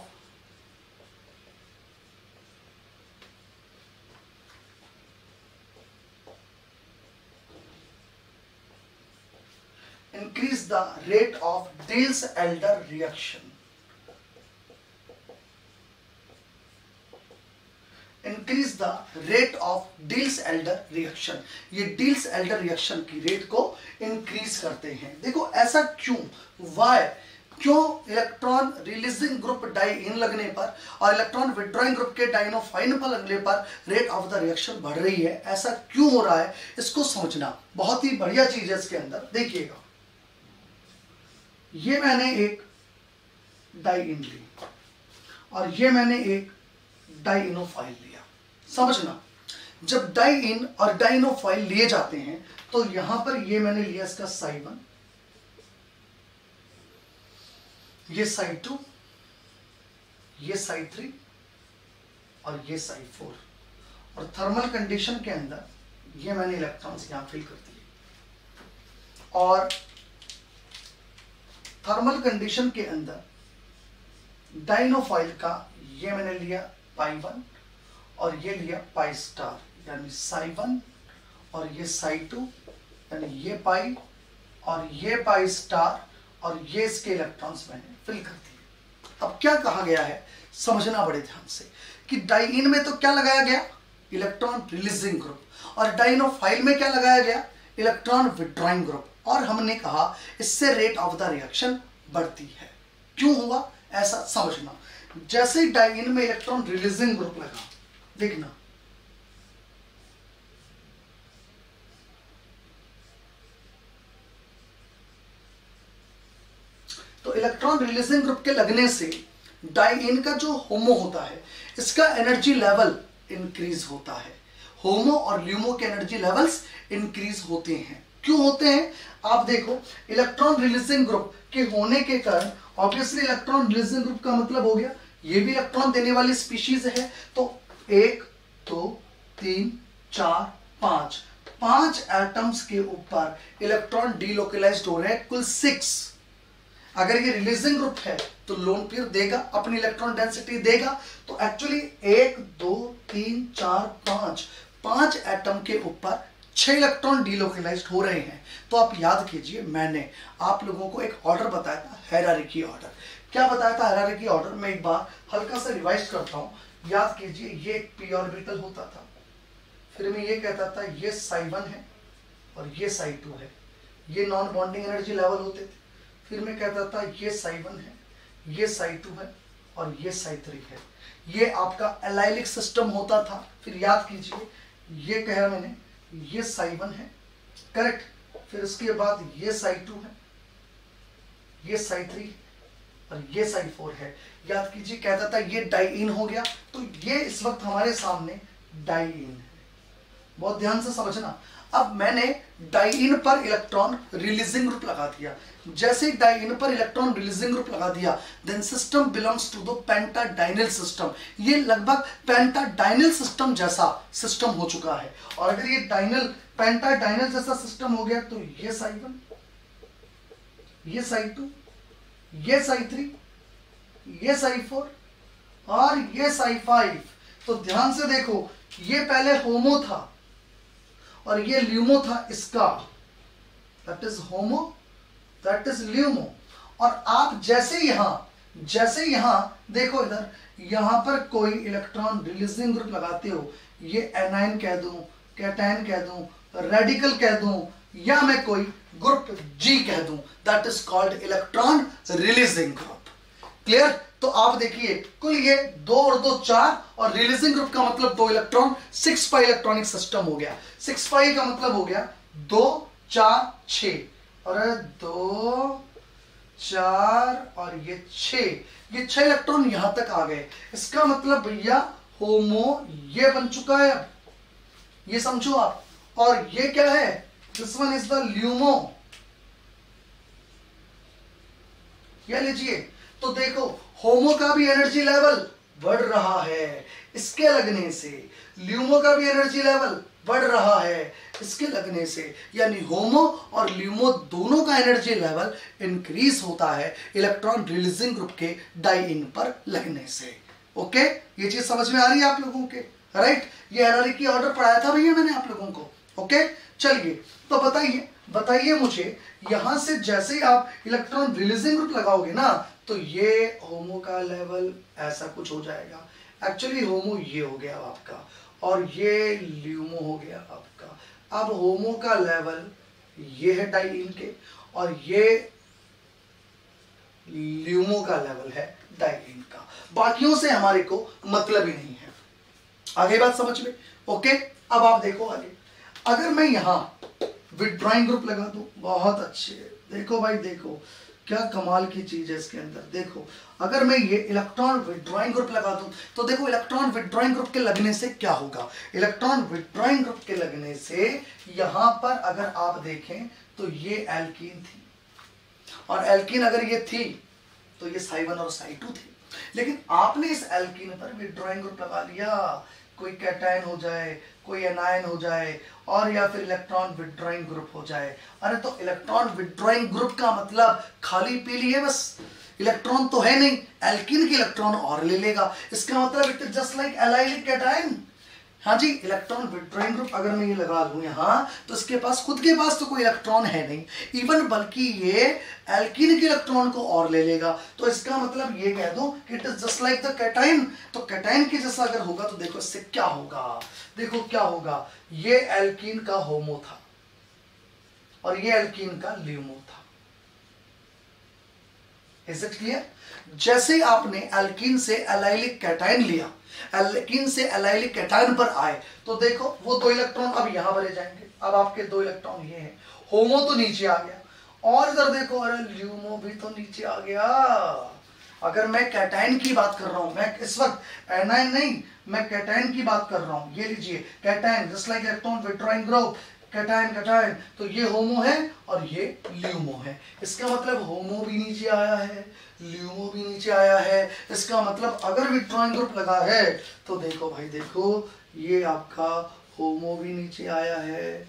Speaker 1: Diels-Alder reaction। Increase the rate of deals-Elder reaction, ये डिल्स-एल्डर रिएक्शन की रेट को इंक्रीज करते हैं। देखो ऐसा क्यों, वाई, क्यों इलेक्ट्रॉन रिलीजिंग ग्रुप डाइईन लगने पर और इलेक्ट्रॉन विड्रॉइंग ग्रुप के डाइनोफाइन पर लगने पर रेट ऑफ द रिएक्शन बढ़ रही है, ऐसा क्यों हो रहा है, इसको समझना बहुत ही बढ़िया चीज है। इसके अंदर देखिएगा, ये मैंने एक डाइईन ली और ये मैंने एक डाइनोफाइल लिया। समझना, जब डाइईन और डाइनोफाइल लिए जाते हैं तो यहां पर ये मैंने लिया इसका साइड 1, ये साइड 2, ये साइड 3 और ये साइड 4, और थर्मल कंडीशन के अंदर ये मैंने इलेक्ट्रॉन्स यहां फिल कर दिए, और थर्मल कंडीशन के अंदर डाइनोफाइल का ये मैंने लिया पाई 1 और ये लिया पाई स्टार, यानी साई 1 और ये साई 2, यानी ये पाई और ये पाई स्टार और ये इसके इलेक्ट्रॉन्स मैंने फिल कर दिए। अब क्या कहा गया है समझना बड़े ध्यान से कि डाइइन में तो क्या लगाया गया, इलेक्ट्रॉन रिलीजिंग ग्रुप, और डाइनोफाइल में क्या लगाया गया, इलेक्ट्रॉन विड्रॉइंग ग्रुप। और हमने कहा इससे रेट ऑफ द रिएक्शन बढ़ती है। क्यों हुआ ऐसा समझना। जैसे ही डाइइन में इलेक्ट्रॉन रिलीजिंग ग्रुप लगा, देखना तो इलेक्ट्रॉन रिलीजिंग ग्रुप के लगने से डाइइन का जो होमो होता है इसका एनर्जी लेवल इंक्रीज होता है। होमो और ल्यूमो के एनर्जी लेवल्स इंक्रीज होते हैं। क्यों होते हैं आप देखो, इलेक्ट्रॉन रिलीजिंग ग्रुप के होने के कारण ऑब्वियसली इलेक्ट्रॉन रिलीजिंग ग्रुप का मतलब हो गया ये भी इलेक्ट्रॉन देने वाली स्पीशीज है। तो 1 2 3 4 5 5 एटम्स के ऊपर इलेक्ट्रॉन डीलोकलाइज्ड हो रहे हैं, कुल 6। अगर ये रिलीजिंग ग्रुप है तो लोन पेयर देगा, अपनी इलेक्ट्रॉन डेंसिटी देगा। तो एक्चुअली 1 2 3 4 5 एटम के ऊपर 6 इलेक्ट्रॉन डीलोकलाइज्ड हो रहे हैं। तो आप याद कीजिए मैंने आप लोगों को एक ऑर्डर बताया था, हायरार्की ऑर्डर। क्या बताया था हायरार्की ऑर्डर? मैं एक बार हल्का सा रिवाइज करता हूं। याद कीजिए ये एक पी ऑर्बिटल होता था, फिर मैं ये कहता था ये साई 1 है और ये साई 2 है, ये नॉन बॉन्डिंग एनर्जी लेवल होते थे। फिर मैं कहता था ये साई 1 है, ये साई 2 है और ये साई 3 है। ये आपका एलाइलिक सिस्टम होता था। फिर याद कीजिए ये कहा मैंने ये साई 1 है, करेक्ट। फिर इसके बाद ये साई 2 है, ये साई 3 है और ये साई 4 है। याद कीजिए कहता था ये डाइइन हो गया। तो ये इस वक्त हमारे सामने डाइइन है। बहुत ध्यान से समझना। अब मैंने डाइइन पर इलेक्ट्रॉन रिलीजिंग ग्रुप लगा दिया। जैसे डाइइन पर इलेक्ट्रॉन रिलीजिंग ग्रुप लगा दिया then system belongs to the pentadienyl system. ये लगभग पेंटाडाइनल सिस्टम जैसा सिस्टम हो चुका है। और अगर ये डाइनल पेंटाडाइनल जैसा सिस्टम हो गया तो ये साई 1, ये साई 2, ये साई 3, ये साई 4 और ये साई 5। तो ध्यान से देखो ये पहले होमो था और ये ल्यूमो था इसका, that is homo, that is LUMO. और आप जैसे यहां देखो इधर, यहां पर कोई इलेक्ट्रॉन रिलीजिंग ग्रुप लगाते हो, ये एनाइन कह दूं, कैटायन कह दूं, रेडिकल कह दूं, या मैं कोई ग्रुप जी कह दूं, that is called electron releasing group. Clear? तो आप देखिए कुल ये 2 और 2 4 और रिलीजिंग ग्रुप का मतलब 2 इलेक्ट्रॉन, 6 पाई इलेक्ट्रॉनिक सिस्टम हो गया। 6 पाई का मतलब हो गया 2 4 6 और 2 4 और ये 6, ये 6 इलेक्ट्रॉन यहां तक आ गए। इसका मतलब भैया होमो ये बन चुका है। अब ये समझो आप। और ये क्या है? This one is the LUMO. ये लीजिए। तो देखो होमो का भी एनर्जी लेवल बढ़ रहा है इसके लगने से, ल्यूमो का भी एनर्जी लेवल बढ़ रहा है इसके लगने से, यानी होमो और ल्यूमो दोनों का एनर्जी लेवल इंक्रीज होता है इलेक्ट्रॉन रिलीजिंग ग्रुप के डाइइन पर लगने से। ओके, ये चीज समझ में आ रही है आप लोगों के? राइट, ये हायरार्की ऑर्डर पढ़ाया था भैया मैंने आप लोगों को। ओके, चलिए तो बताइए मुझे, यहां से जैसे ही आप इलेक्ट्रॉन रिलीजिंग ग्रुप लगाओगे ना तो ये होमो का लेवल ऐसा कुछ हो जाएगा। एक्चुअली होमो ये हो गया आपका और ये ल्यूमो हो गया आपका। अब होमो का लेवल ये है डाइइन के और ये ल्यूमो का लेवल है डाइइन का। बाकियों से हमारे को मतलब ही नहीं है। आगे बात समझ में? ओके, अब आप देखो आगे। अगर मैं यहां विड्रॉइंग ग्रुप लगा दूं, बहुत अच्छे, देखो भाई देखो क्या कमाल की चीज है इसके अंदर। देखो अगर मैं ये इलेक्ट्रॉन विड्रॉइंग ग्रुप लगा दूं तो देखो इलेक्ट्रॉन विड्रॉइंग ग्रुप के लगने से क्या होगा। इलेक्ट्रॉन विड्रॉइंग ग्रुप के लगने से यहां पर अगर आप देखें तो ये एल्कीन थी और एल्कीन अगर ये थी तो ये साई 1 और साई 2 थी। लेकिन आपने इस एल्कीन पर विड्रॉइंग ग्रुप लगा लिया, कोई कैटायन हो जाए, कोई एनायन हो जाए, और या फिर इलेक्ट्रॉन विथड्रॉइंग ग्रुप हो जाए। अरे तो इलेक्ट्रॉन विथड्रॉइंग ग्रुप का मतलब खाली पी लिए बस, इलेक्ट्रॉन तो है नहीं, एल्कीन के इलेक्ट्रॉन और ले लेगा, इसका मतलब it is just like allylic cation. हाँ जी, इलेक्ट्रॉन विथड्रॉइंग ग्रुप अगर मैं ये लगा लूं यहाँ, तो इसके पास खुद के पास तो कोई इलेक्ट्रॉन है नहीं, इवन बल्कि ये एल्कीन के इलेक्ट्रॉन को और ले लेगा। तो इसका मतलब ये कह दो कि it is just like the cation. तो कैटायन के जैसा अगर होगा तो देखो इससे क्या होगा, देखो क्या होगा, ये एल्कीन का होमो था और ये एल्कीन का ल्यूमो था। Is it clear? जैसे ही आपने एल्कीन से एलाइलिक कैटायन लिया, एल्कीन से एलाइलिक कैटायन पर आए, तो देखो वो 2 इलेक्ट्रॉन अब यहां भरे जाएंगे। अब आपके 2 इलेक्ट्रॉन ये हैं, होमो तो नीचे आ गया, और इधर देखो अरे ल्यूमो भी तो नीचे आ गया। अगर मैं कैटायन की बात कर रहा हूं, मैं इस वक्त एनायन नहीं, मैं कैटायन की बात कर रहा हूं। ये लीजिए cation, just like electron withdrawing group, cation cation, तो ये होमो है और ये ल्यूमो है। इसका मतलब होमो भी नीचे आया है, ल्यूमो भी नीचे आया है। इसका मतलब अगर विथड्रॉइंग ग्रुप लगा है तो देखो भाई, देखो ये आपका होमो भी नीचे आया है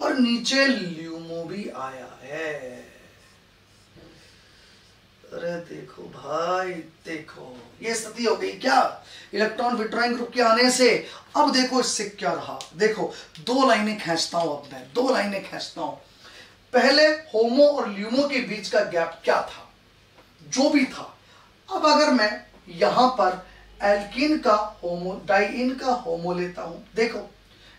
Speaker 1: और नीचे ल्यूमो भी आया है। अरे देखो भाई, देखो ये स्थिति हो गई क्या इलेक्ट्रॉन विथड्रॉइंग ग्रुप के आने से। अब देखो इससे क्या रहा, देखो 2 लाइनें खींचता हूं, अब मैं 2 लाइनें खींचता हूं। पहले होमो और ल्यूमो के बीच का गैप क्या था, जो भी था। अब अगर मैं यहां पर एल्कीन का होमो, डाइइन का होमो लेता हूं, देखो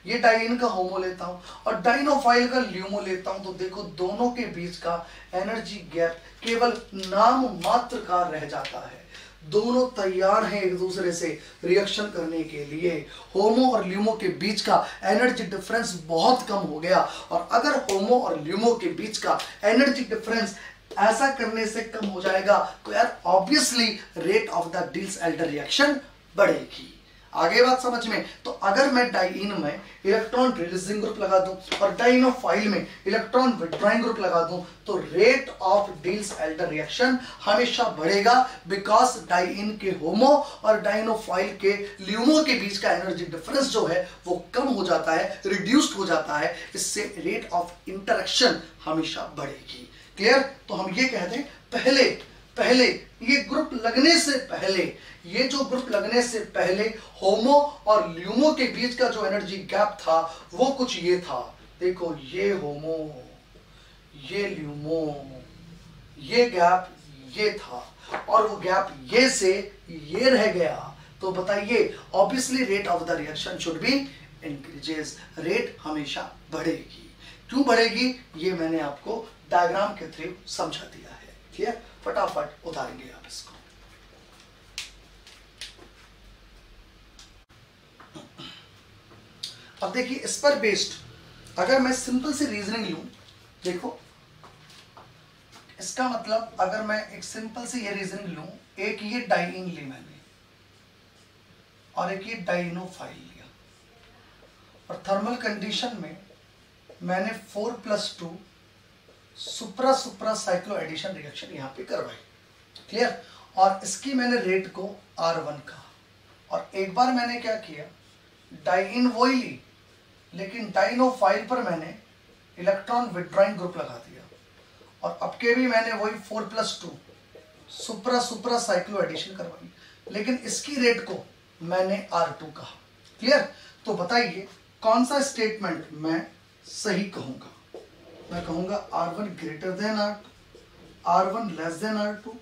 Speaker 1: ये डाइइन का होमो लेता हूं और डाइनोफाइल का ल्यूमो लेता हूं, तो देखो दोनों के बीच का एनर्जी गैप केवल नाम मात्र का रह जाता है। दोनों तैयार हैं एक दूसरे से रिएक्शन करने के लिए। होमो और ल्यूमो के बीच का एनर्जी डिफरेंस बहुत कम हो गया, और अगर होमो और ल्यूमो के बीच का एनर्जी डिफरेंस ऐसा करने से कम हो जाएगा तो यार obviously rate of the Diels Alder reaction बढ़ेगी। आगे बात समझ में? तो अगर मैं डाइइन में इलेक्ट्रॉन रिलीजिंग ग्रुप लगा दूं और डाइनोफाइल में इलेक्ट्रॉन विथड्रॉइंग ग्रुप लगा दूं, तो रेट ऑफ डिल्स-एल्डर रिएक्शन हमेशा बढ़ेगा, बिकॉज डाइइन के होमो और डाइनोफाइल के ल्यूमो के बीच का एनर्जी डिफरेंस जो है वो कम हो जाता है, रिड्यूस्ड हो जाता है। इससे रेट ऑफ इंटरेक्शन हमेशा बढ़ेगी। क्लियर? तो हम ये कहते हैं पहले ये ग्रुप लगने से पहले, ये जो ग्रुप लगने से पहले होमो और ल्यूमो के बीच का जो एनर्जी गैप था वो कुछ ये था। देखो ये होमो, ये ल्यूमो, ये गैप ये था, और वो गैप ये से ये रह गया। तो बताइए obviously rate of the reaction should be increases, rate हमेशा बढ़ेगी। क्यों बढ़ेगी ये मैंने आपको डायग्राम के थ्रू समझा दिया है। क्लियर? फटाफट उतारेंगे आप इसको। अब देखिए इस पर बेस्ड अगर मैं सिंपल सी रीजनिंग लूं, देखो इसका मतलब अगर मैं एक सिंपल सी ये रीजनिंग लूं, एक ये डाइइन ली मैंने और एक ये डाइनोफाइल लिया, और थर्मल कंडीशन में मैंने 4+2 सुप्रा सुप्रा साइक्लो एडिशन रिएक्शन यहां पे करवाई। क्लियर? और इसकी मैंने रेट को R1 कहा, और एक बार मैंने क्या किया, डाइइन वही ली, लेकिन डाइनोफाइल पर मैंने इलेक्ट्रॉन विथड्रॉइंग ग्रुप लगा दिया, और अब के भी मैंने वही 4+2 सुप्रा सुप्रा साइक्लो एडिशन करवाई, लेकिन इसकी रेट को मैंने R2 कहा। क्लियर? तो बताइए कौन सा स्टेटमेंट मैं सही कहूंगा? मैं कहूंगा R1 greater than R2, R1 less than R2,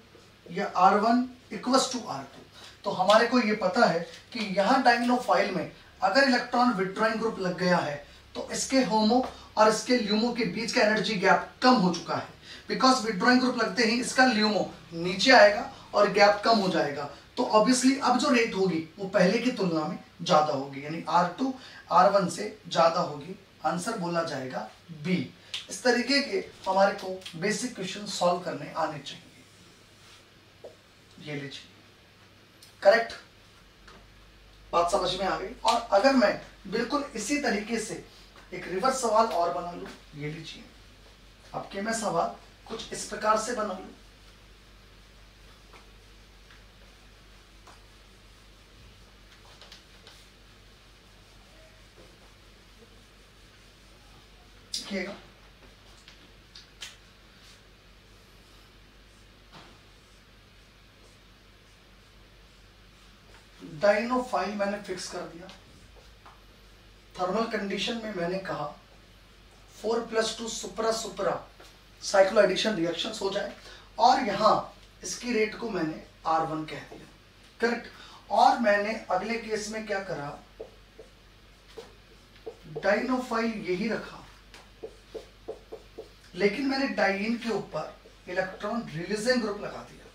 Speaker 1: या R1 इक्वल्स टू R2। तो हमारे को ये पता है कि यहाँ डाइनोफाइल में अगर इलेक्ट्रॉन विथड्रॉइंग ग्रुप लग गया है तो इसके होमो और इसके ल्यूमो के बीच का एनर्जी गैप कम हो चुका है, बिकॉज विथड्रॉइंग ग्रुप लगते ही इसका ल्यूमो नीचे आएगा और गैप कम हो जाएगा। तो ऑब्वियसली अब जो रेट होगी वो पहले की तुलना में ज्यादा होगी, यानी R2 R1 से ज्यादा होगी। आंसर बोला जाएगा बी। इस तरीके के हमारे को बेसिक क्वेश्चन सॉल्व करने आने चाहिए। ये लीजिए, करेक्ट? बात समझ में आ गई? और अगर मैं बिल्कुल इसी तरीके से एक रिवर्स सवाल और बना लूं, ये लीजिए, आपके मैं सवाल कुछ इस प्रकार से बना लूं, लिखिएगा। डाइनोफाइल मैंने फिक्स कर दिया। थर्मल कंडीशन में मैंने कहा 4+2 सुपरा सुपरा साइक्लो एडिशन रिएक्शंस हो जाए, और यहां इसकी रेट को मैंने R1 कह दिया, करेक्ट। और मैंने अगले केस में क्या करा, डाइनोफाइल यही रखा, लेकिन मैंने डाइइन के ऊपर इलेक्ट्रॉन रिलीजिंग ग्रुप लगा दिया,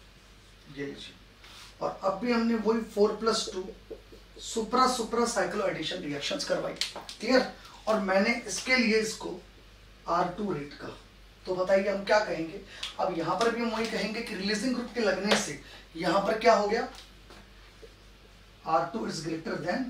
Speaker 1: ये लीजिए। और अब भी हमने वही 4+2 सुपरा सुपरा साइक्लो एडिशन रिएक्शंस करवाई, क्लियर। और मैंने इसके लिए इसको R2 रेट कहा। तो बताइए हम क्या कहेंगे, अब यहां पर भी हम वही कहेंगे कि रिलीजिंग ग्रुप के लगने से यहां पर क्या हो गया, R2 is greater than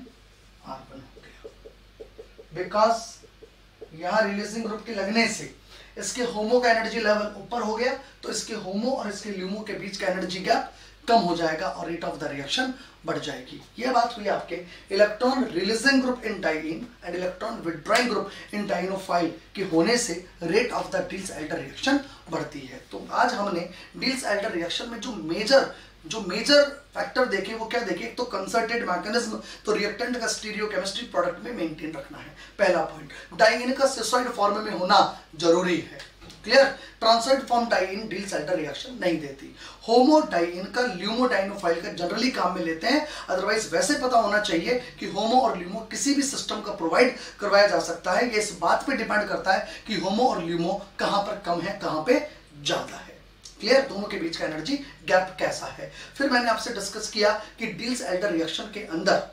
Speaker 1: R1 हो गया, बिकॉज यहां रिलीजिंग ग्रुप के लगने से इसके होमो का एनर्जी लेवल ऊपर हो गया, तो इसके होमो और इसके ल्यूमो के बीच का एनर्जी गैप कम हो जाएगा और रेट ऑफ द रिएक्शन बढ़ जाएगी। यह बात हुई आपके electron releasing group in diene and electron withdrawing group in dienophile के होने से rate of the Diels Alder reaction बढ़ती है। तो आज हमने डिल्स-एल्डर रिएक्शन में जो मेजर फैक्टर देखे वो क्या देखे, एक तो कंसर्टेड मैकेनिज्म, तो रिएक्टेंट का स्टीरियोकेमिस्ट्री प्रोडक्ट में मेंटेन रखना है, पहला पॉइंट। डाइइन का सिसोइड फॉर्म में होना जरूरी है, clear. Transferred form diene deals-Elder reaction नहीं देती। होमो डाइइन का ल्यूमो डाइनोफाइल का जनरली काम में लेते हैं, अदरवाइज वैसे पता होना चाहिए कि होमो और ल्यूमो किसी भी सिस्टम का प्रोवाइड करवाया जा सकता है। ये इस बात पे डिपेंड करता है कि होमो और ल्यूमो कहां पर कम है, कहां पे ज्यादा है, क्लियर। दोनों के बीच का एनर्जी गैप कैसा है। फिर मैंने आपसे डिस्कस किया कि डिल्स-एल्डर रिएक्शन के अंदर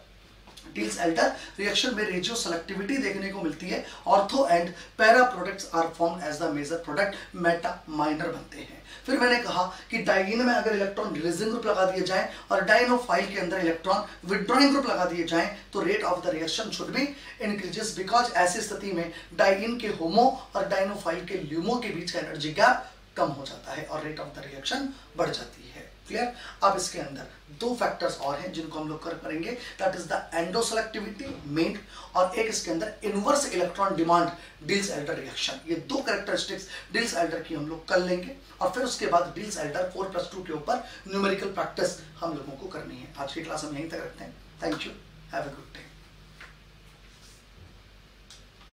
Speaker 1: डिल्स-एल्डर रिएक्शन में रेशियो सेलेक्टिविटी देखने को मिलती है। Ortho and para products are formed as the major product, meta minor बनते हैं। फिर मैंने कहा कि डाइइन में अगर इलेक्ट्रॉन रिलीजिंग ग्रुप लगा दिए जाएं और डाइनोफाइल के अंदर इलेक्ट्रॉन विथड्रॉइंग ग्रुप लगा दिए जाएं तो rate of the reaction should be increases, because ऐसी स्थिति में डाइइन के होमो और डाइनोफाइल के ल्यूमो के बीच का एनर्जी गैप कम हो जाता है और रेट ऑफ द रिएक्शन बढ़ जाती है, क्लियर। अब इसके अंदर दो फैक्टर्स और हैं जिनको हम लोग करेंगे, दैट इज द एंडोसेलेक्टिविटी मेन, और एक इसके अंदर inverse electron demand deals-Elder reaction. ये दो कैरेक्टरिस्टिक्स डिल्स-एल्डर की हम लोग कर लेंगे और फिर उसके बाद डिल्स-एल्डर 4+2 के ऊपर न्यूमेरिकल प्रैक्टिस हम लोगों को करनी है। आज की क्लास हम यहीं तक रखते हैं। Thank you, have a good day.